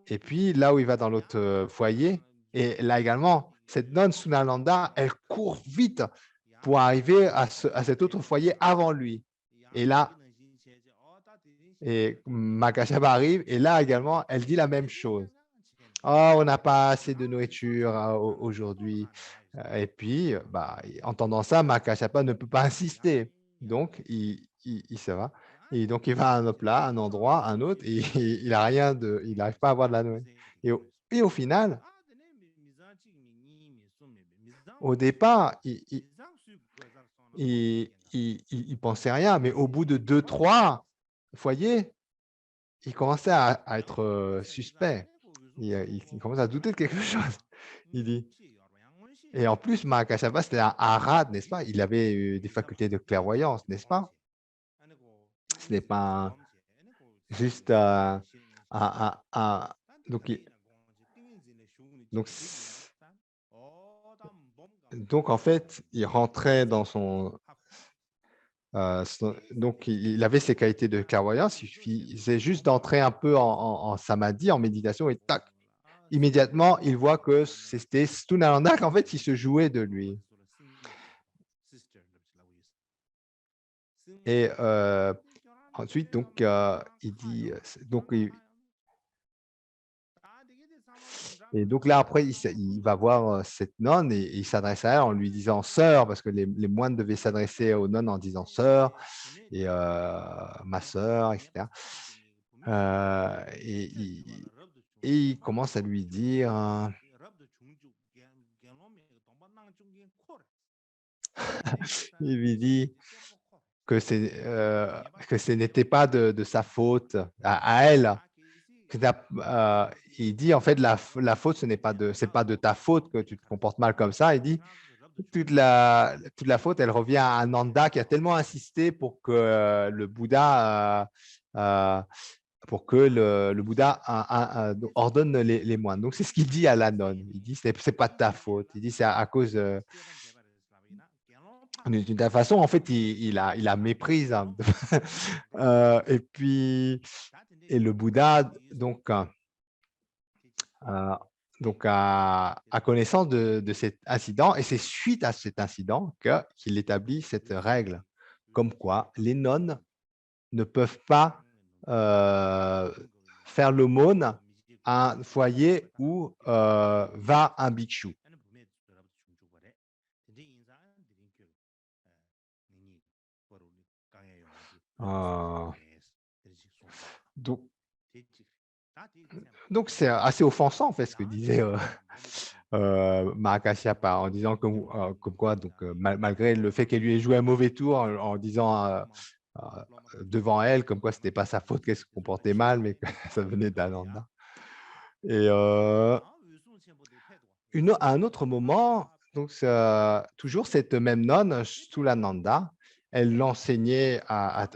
Et puis là où il va dans l'autre foyer, et là également, cette nonne Sunalanda, elle court vite pour arriver à cet autre foyer avant lui. Et là, Mahakashyapa arrive et là également, elle dit la même chose. «Oh, on n'a pas assez de nourriture aujourd'hui.» Et puis, bah, entendant ça, Mahakashyapa ne peut pas insister. Donc, il se va. Et donc, il va à un autre plat, un endroit, un autre, et il n'arrive pas à avoir de la nourriture. Et au final, au départ, il pensait rien, mais au bout de 2, 3 foyers, il commençait à être suspect. Il commence à douter de quelque chose. Il dit. Et en plus, Mahakashyapa, c'était un arahat, n'est-ce pas? Il avait des facultés de clairvoyance, n'est-ce pas? Ce n'est pas juste un- donc, donc, donc, en fait, il rentrait dans donc, il avait ses qualités de clairvoyance. Il suffisait juste d'entrer un peu en samadhi, en méditation, et tac, immédiatement, il voit que c'était Stunananda qu'en fait, il se jouait de lui. Et ensuite, donc, il dit, et donc là, après, il va voir cette nonne et il s'adresse à elle en lui disant sœur, parce que les moines devaient s'adresser aux nonnes en disant sœur et ma sœur, etc. Et il commence à lui dire, il lui dit que ce n'était pas de sa faute à elle. Il dit en fait la faute, c'est pas de ta faute que tu te comportes mal comme ça. Il dit toute la faute, elle revient à Ananda qui a tellement insisté pour que le Bouddha ordonne les moines. Donc c'est ce qu'il dit à la nonne. Il dit c'est pas de ta faute. Il dit c'est à cause d'une façon en fait il a méprise. Et puis Et le Bouddha, euh, a connaissance de cet incident, et c'est suite à cet incident qu'il établit cette règle, comme quoi les nonnes ne peuvent pas faire l'aumône à un foyer où va un bhikshu. Euh, donc, donc c'est assez offensant en fait ce que disait Mahakasyapa, en disant comme quoi, malgré le fait qu'elle lui ait joué un mauvais tour en disant euh, devant elle, comme quoi c'était pas sa faute qu'elle se comportait mal, mais que ça venait d'Ananda. Et à un autre moment, toujours cette même nonne, Stulananda, elle l'enseignait à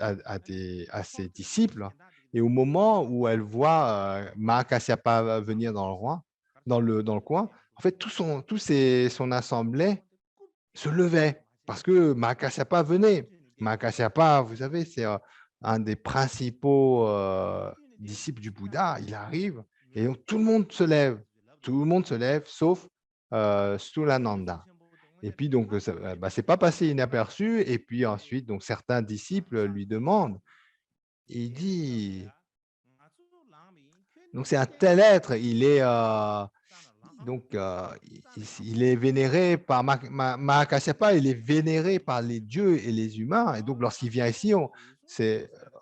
ses disciples. Et au moment où elle voit Mahakasyapa venir dans le coin, en fait, son assemblée se levait parce que Mahakasyapa venait. Mahakasyapa, vous savez, c'est un des principaux disciples du Bouddha. Il arrive et donc tout le monde se lève. Tout le monde se lève, sauf Stulananda. Et puis, c'est pas passé inaperçu. Et puis ensuite, donc, certains disciples lui demandent, il dit, donc c'est un tel être, il est vénéré par Mahakasyapa, il est vénéré par les dieux et les humains. Et donc, lorsqu'il vient ici,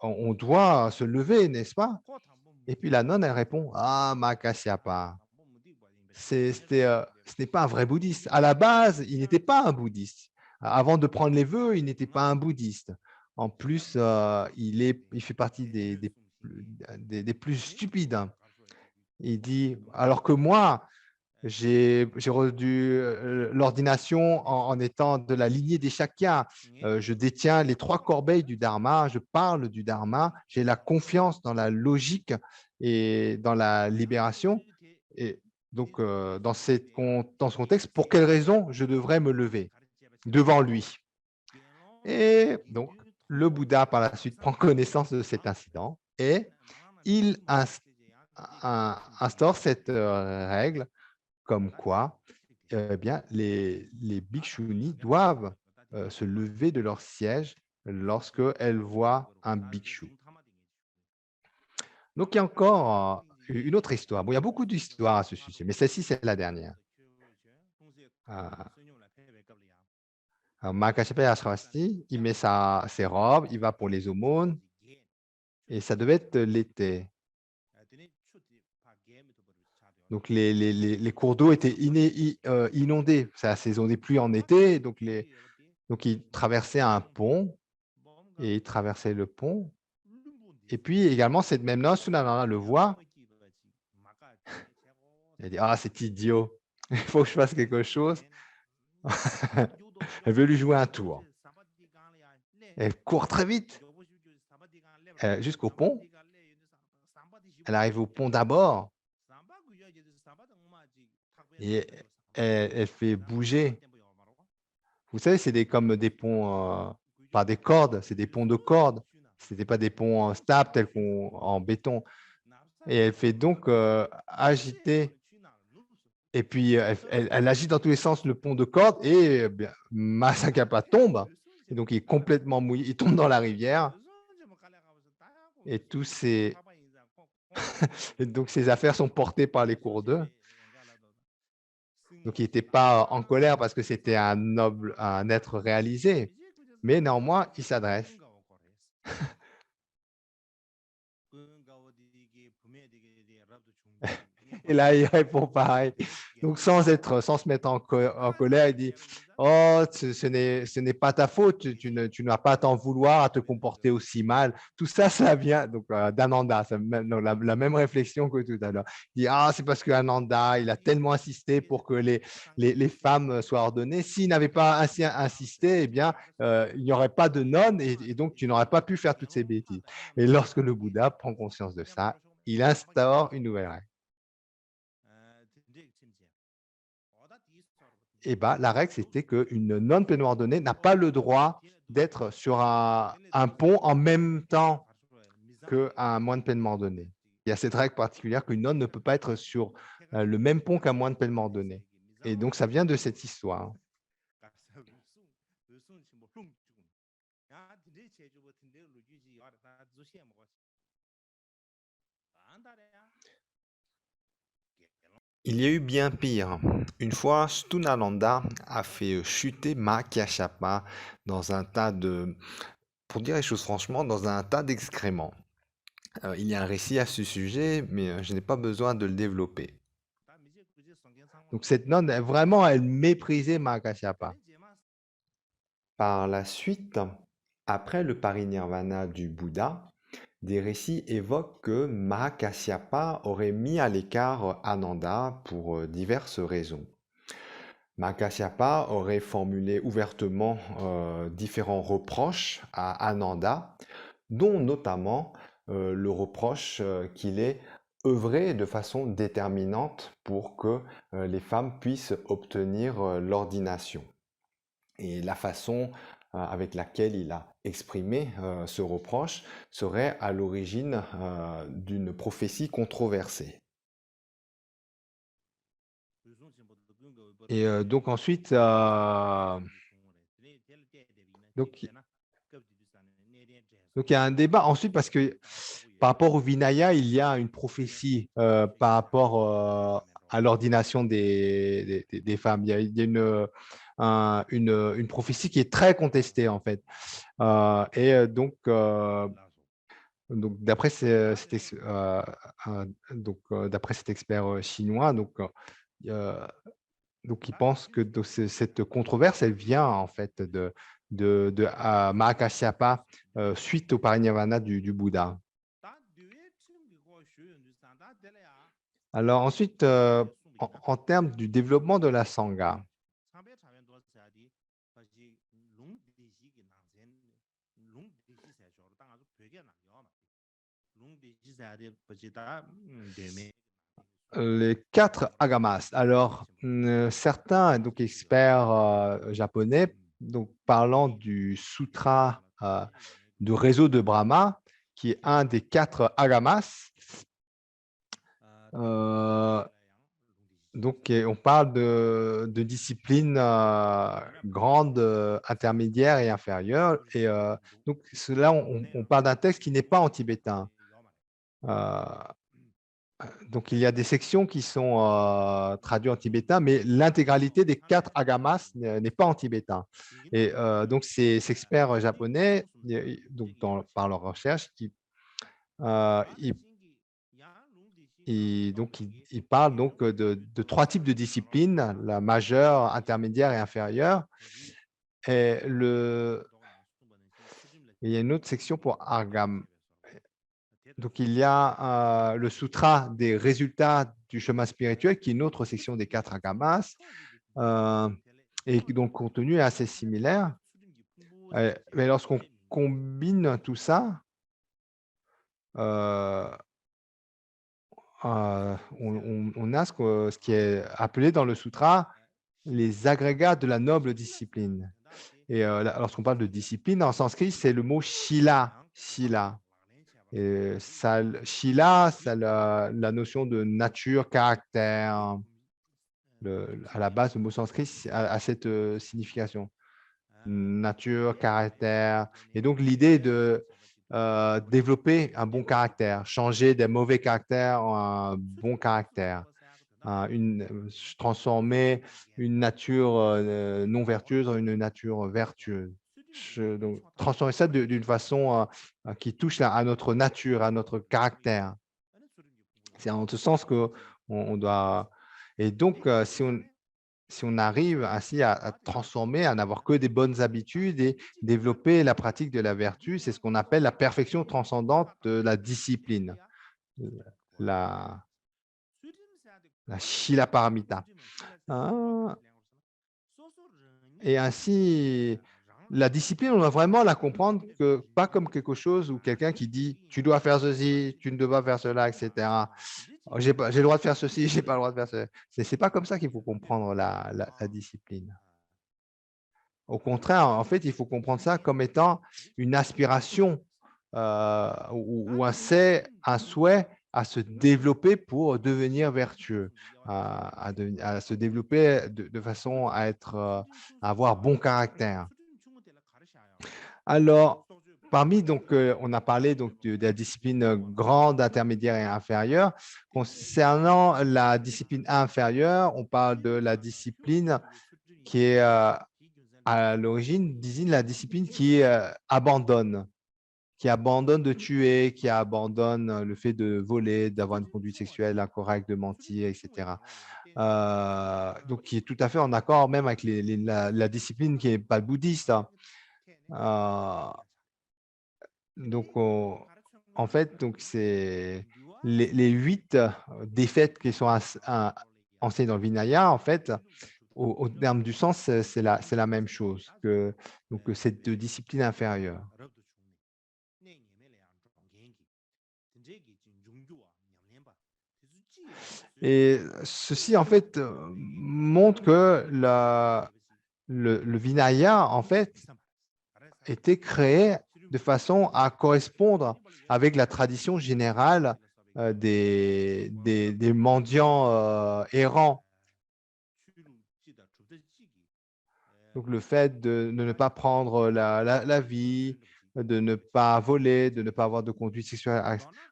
on doit se lever, n'est-ce pas? Et puis la nonne, elle répond, ah, Mahakasyapa, ce n'est pas un vrai bouddhiste. À la base, il n'était pas un bouddhiste. Avant de prendre les vœux, il n'était pas un bouddhiste. En plus, il fait partie des plus stupides. Il dit, alors que moi, j'ai reçu l'ordination en étant de la lignée des Shakyas. Je détiens les 3 corbeilles du Dharma, je parle du Dharma, j'ai la confiance dans la logique et dans la libération. Et donc, dans ce contexte, pour quelle raison je devrais me lever devant lui? Et donc, le Bouddha, par la suite, prend connaissance de cet incident et il instaure cette règle comme quoi bien, les bhikshunis doivent se lever de leur siège lorsqu'elles voient un bhikshu. Donc, il y a encore une autre histoire. Bon, il y a beaucoup d'histoires à ce sujet, mais celle-ci, c'est la dernière. Mahakasyapa Ashravasti, il met ses robes, il va pour les aumônes, et ça devait être l'été. Donc, les cours d'eau étaient inondés. C'est la saison des pluies en été, donc il traversait un pont, et il traversait le pont. Et puis également, cette même noce, Sunananda le voit. Elle dit, ah, c'est idiot, il faut que je fasse quelque chose. Elle veut lui jouer un tour. Elle court très vite jusqu'au pont. Elle arrive au pont d'abord et elle fait bouger. Vous savez, c'est comme des ponts, pas des cordes, c'est des ponts de cordes. Ce n'étaient pas des ponts stables tels qu'en béton. Et elle fait donc agiter. Et puis, elle agite dans tous les sens le pont de corde et Mahakasyapa tombe. Et donc, il est complètement mouillé. Il tombe dans la rivière. Et et donc, ses affaires sont portées par les cours d'eau. Donc, il n'était pas en colère parce que c'était un être réalisé. Mais néanmoins, il s'adresse. Et là, il répond pareil. Donc, sans se mettre en colère, il dit, oh, ce n'est pas ta faute, tu n'as pas à t'en vouloir, à te comporter aussi mal. Tout ça, ça vient d'Ananda, la même réflexion que tout à l'heure. Il dit, ah, c'est parce qu'Ananda, il a tellement insisté pour que les femmes soient ordonnées. S'il n'avait pas ainsi insisté, eh bien, il n'y aurait pas de nonnes et donc tu n'aurais pas pu faire toutes ces bêtises. Et lorsque le Bouddha prend conscience de ça, il instaure une nouvelle règle. Et la règle, c'était qu'une nonne pleinement ordonnée n'a pas le droit d'être sur un pont en même temps qu'à un moyen de paiement donné. Il y a cette règle particulière qu'une note ne peut pas être sur le même pont qu'un moyen de paiement donné. Et donc, ça vient de cette histoire. Il y a eu bien pire. Une fois, Stunananda a fait chuter Mahakashapa dans un tas de, pour dire les choses franchement, dans un tas d'excréments. Il y a un récit à ce sujet, mais je n'ai pas besoin de le développer. Donc cette nonne, elle méprisait Mahakashapa. Par la suite, après le parinirvana du Bouddha, des récits évoquent que Mahakasyapa aurait mis à l'écart Ananda pour diverses raisons. Mahakasyapa aurait formulé ouvertement différents reproches à Ananda, dont notamment le reproche qu'il ait œuvré de façon déterminante pour que les femmes puissent obtenir l'ordination. Et la façon avec laquelle il a exprimé ce reproche serait à l'origine d'une prophétie controversée. Et donc ensuite, donc, donc il y a un débat ensuite parce que par rapport au Vinaya, il y a une prophétie par rapport à l'ordination des femmes. Il y a une prophétie qui est très contestée en fait. Donc d'après d'après cet expert chinois, donc il pense que cette controverse, elle vient en fait de Mahakasyapa suite au parinirvana du Bouddha. Alors ensuite, en termes du développement de la Sangha, les 4 agamas. Alors, certains donc, experts japonais, donc, parlant du sutra de réseau de Brahma, qui est un des 4 agamas, donc, on parle de disciplines grandes, intermédiaires et inférieures. Et donc, là, on parle d'un texte qui n'est pas en tibétain. Donc, il y a des sections qui sont traduites en tibétain, mais l'intégralité des 4 agamas n'est pas en tibétain. Et donc, ces experts japonais, donc par leur recherche, ils parlent donc de 3 types de disciplines, la majeure, intermédiaire et inférieure. Et il y a une autre section pour Argam. Donc, il y a le sutra des résultats du chemin spirituel, qui est une autre section des 4 agamas, et dont le contenu est assez similaire. Mais lorsqu'on combine tout ça, on a ce qui est appelé dans le sutra les agrégats de la noble discipline. Et lorsqu'on parle de discipline, en sanskrit, c'est le mot shila. Shila. Et ça, shila, c'est la notion de nature, caractère. À la base, le mot sanskrit a cette signification. Nature, caractère. Et donc, l'idée est de développer un bon caractère, changer des mauvais caractères en un bon caractère, transformer une nature non vertueuse en une nature vertueuse. Donc, transformer ça d'une façon qui touche à notre nature, à notre caractère. C'est en ce sens qu'on doit… Et donc, si on arrive ainsi à transformer, à n'avoir que des bonnes habitudes et développer la pratique de la vertu, c'est ce qu'on appelle la perfection transcendante de la discipline, la Shilaparamita. Et ainsi, la discipline, on doit vraiment la comprendre que pas comme quelque chose ou quelqu'un qui dit « tu dois faire ceci, tu ne dois pas faire cela, etc. » J'ai le droit de faire ceci, j'ai pas le droit de faire cela. C'est pas comme ça qu'il faut comprendre la discipline. Au contraire, en fait, il faut comprendre ça comme étant une aspiration ou un souhait à se développer pour devenir vertueux, à se développer de façon à à avoir bon caractère. Alors, parmi donc, on a parlé donc de la discipline grande, intermédiaire et inférieure. Concernant la discipline inférieure, on parle de la discipline qui est à l'origine, désigne la discipline qui abandonne de tuer, qui abandonne le fait de voler, d'avoir une conduite sexuelle incorrecte, de mentir, etc. Donc, qui est tout à fait en accord même avec la discipline qui n'est pas bouddhiste, hein. Euh, donc, en fait, donc c'est les 8 défaites qui sont enseignées dans le Vinaya, en fait, au terme du sens, c'est la même chose que donc, cette discipline inférieure. Et ceci, en fait, montre que le Vinaya, en fait, était créé de façon à correspondre avec la tradition générale des mendiants errants. Donc, le fait de ne pas prendre la vie, de ne pas voler, de ne pas avoir de conduite sexuelle.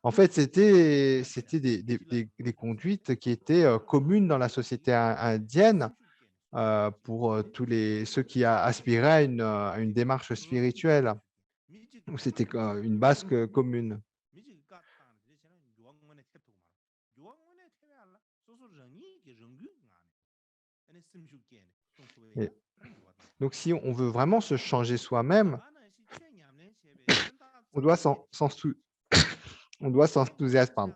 En fait, c'était des conduites qui étaient communes dans la société indienne pour tous ceux qui aspiraient à une démarche spirituelle. Donc, c'était une base commune. Et donc, si on veut vraiment se changer soi-même, on doit on doit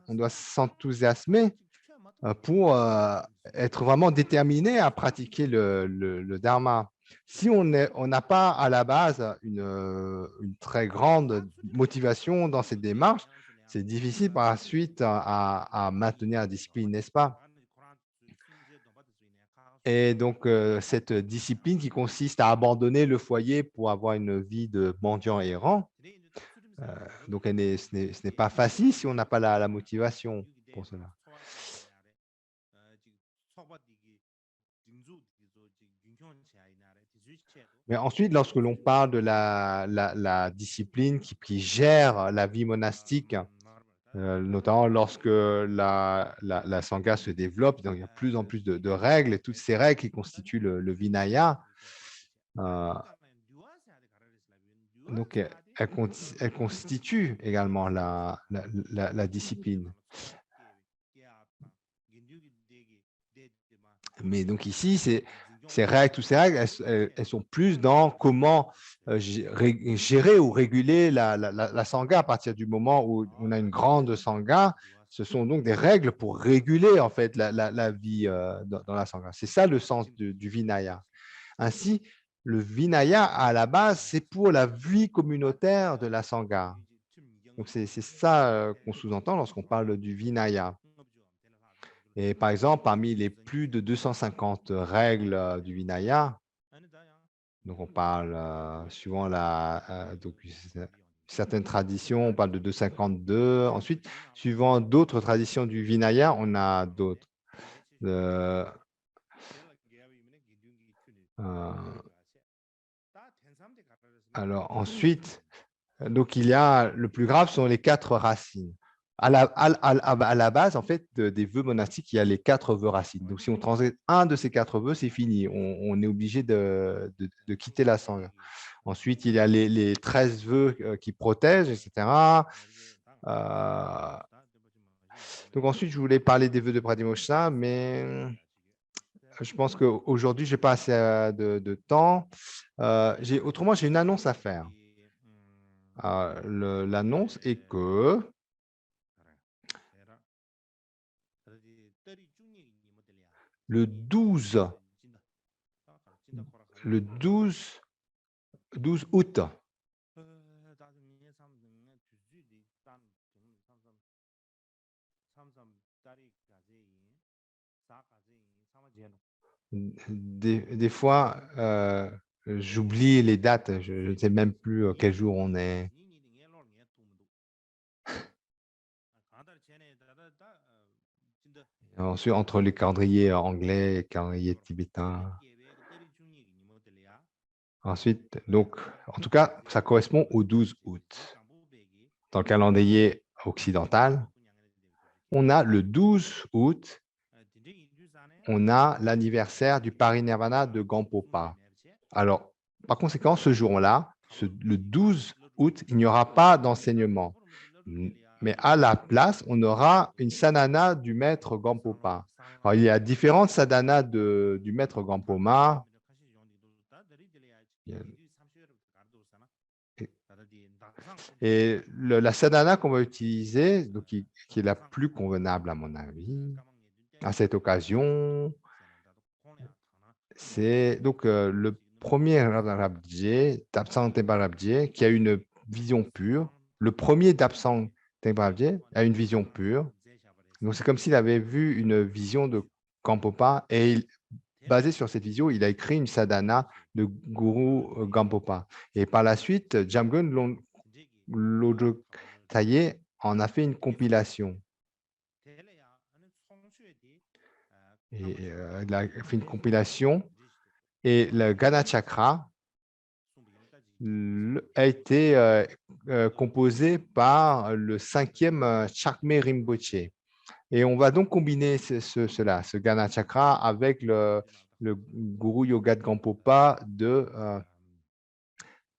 on doit s'enthousiasmer pour être vraiment déterminé à pratiquer le dharma. Si on n'a pas à la base une très grande motivation dans cette démarche, c'est difficile par la suite à maintenir la discipline, n'est-ce pas? Et donc, cette discipline qui consiste à abandonner le foyer pour avoir une vie de mendiant errant, donc ce n'est pas facile si on n'a pas la motivation pour cela. Mais ensuite, lorsque l'on parle de la discipline qui gère la vie monastique, notamment lorsque la sangha se développe, donc il y a de plus en plus de règles, et toutes ces règles qui constituent le Vinaya, euh, donc elles constituent également la discipline. Mais donc ici, ces règles, toutes ces règles, elles sont plus dans comment gérer ou réguler la sangha à partir du moment où on a une grande sangha. Ce sont donc des règles pour réguler en fait la vie dans la sangha. C'est ça le sens du Vinaya. Ainsi, le Vinaya à la base, c'est pour la vie communautaire de la sangha. Donc c'est ça qu'on sous-entend lorsqu'on parle du Vinaya. Et par exemple, parmi les plus de 250 règles du Vinaya, donc on parle, suivant certaines traditions, on parle de 252. Ensuite, suivant d'autres traditions du Vinaya, on a d'autres. Euh, euh, alors ensuite, donc il y a le plus grave sont les 4 racines. À la base, en fait, des vœux monastiques, il y a les 4 vœux racines. Donc, si on transgresse un de ces 4 vœux, c'est fini. On est obligé de quitter la sangha. Ensuite, il y a les 13 vœux qui protègent, etc. Donc, ensuite, je voulais parler des vœux de Pradimoksha, mais je pense qu'aujourd'hui, je n'ai pas assez de temps. Autrement, j'ai une annonce à faire. L'annonce est que le 12, le 12 août, des fois, j'oublie les dates, je ne sais même plus quel jour on est. Ensuite, entre les calendriers anglais et calendrier tibétain. Ensuite, donc, en tout cas, ça correspond au 12 août. Dans le calendrier occidental, on a le 12 août, on a l'anniversaire du parinirvana de Gampopa. Alors, par conséquent, ce jour-là, le 12 août, il n'y aura pas d'enseignement. Mais à la place, on aura une sadhana du maître Gampopa. Alors, il y a différentes sadhanas du maître Gampoma. Et la sadhana qu'on va utiliser, donc qui est la plus convenable à mon avis, à cette occasion, c'est donc le premier Rabje, Dabsang Tenpa Rabje, qui a une vision pure. Le premier Dabsang Tenpa Rabje a une vision pure. Donc c'est comme s'il avait vu une vision de Gampopa et basé sur cette vision, il a écrit une sadhana de Guru Gampopa. Et par la suite, Jamgon Lodro Taye en a fait une compilation. Et il a fait une compilation et le Gana Chakra a été composé par le 5e Chakme Rinpoche. Et on va donc combiner ce Gana Chakra avec le Guru Yoga de Gampopa de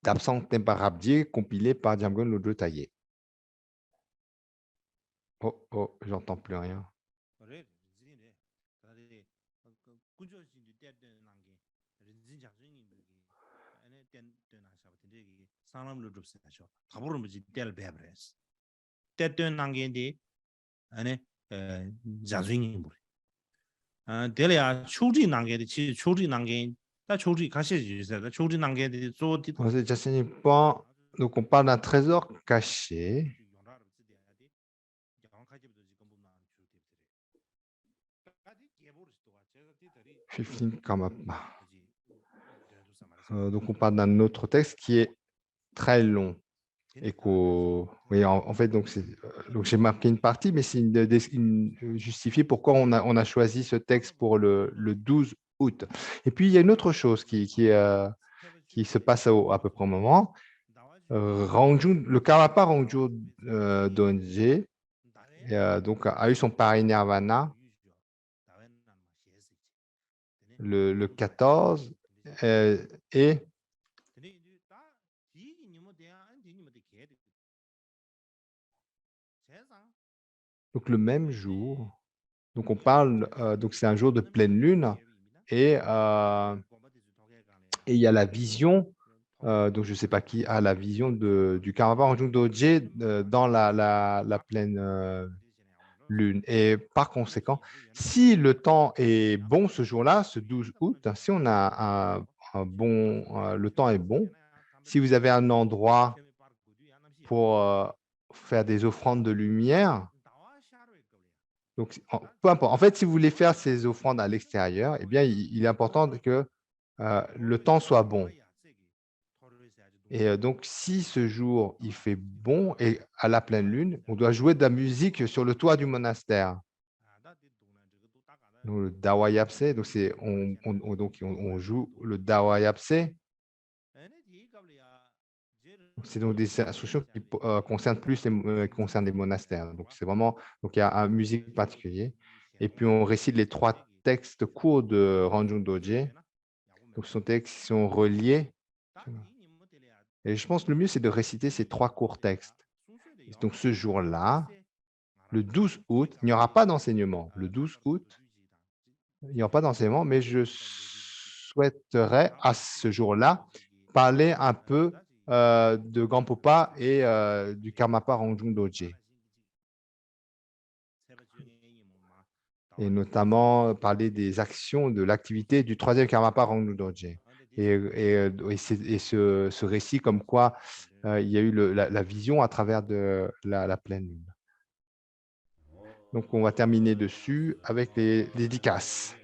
Dabsang Tenpa Rabje compilé par Jamgon Lodro Taye. Oh, j'entends plus rien. Donc, on parle d'un trésor caché. Donc, on parle d'un autre texte qui est très long. Et oui, en fait, donc j'ai marqué une partie, mais c'est justifier pourquoi on a choisi ce texte pour le 12 août. Et puis, il y a une autre chose qui se passe à peu près au moment. Le Karmapa Rangju Donje donc, a eu son parinirvana le 14 et donc le même jour. Donc on parle, donc c'est un jour de pleine lune et il y a la vision. Donc je ne sais pas qui a la vision du Karmapa Rangju Donje dans la pleine lune. Et par conséquent, si le temps est bon ce jour-là, ce 12 août, si on a le temps est bon, si vous avez un endroit pour faire des offrandes de lumière, donc peu importe. En fait, si vous voulez faire ces offrandes à l'extérieur, eh bien, il est important que le temps soit bon. Et donc, si ce jour, il fait bon et à la pleine lune, on doit jouer de la musique sur le toit du monastère. Donc, le Dawayapse, donc on joue le Dawayapse. C'est donc des instructions qui concernent plus concernent les monastères. Donc, c'est vraiment, donc il y a une musique particulière. Et puis, on récite les 3 textes courts de Ranjung Dorje. Donc, ce sont des textes qui sont reliés. Et je pense que le mieux, c'est de réciter ces 3 courts textes. Et donc, ce jour-là, le 12 août, il n'y aura pas d'enseignement. Le 12 août, il n'y aura pas d'enseignement, mais je souhaiterais à ce jour-là parler un peu de Gampopa et du Karmapa Rangjung Dorje. Et notamment parler des actions, de l'activité du 3e Karmapa Rangjung Dorje. Et ce récit comme quoi il y a eu la vision à travers de la pleine lune. Donc, on va terminer dessus avec les dédicaces.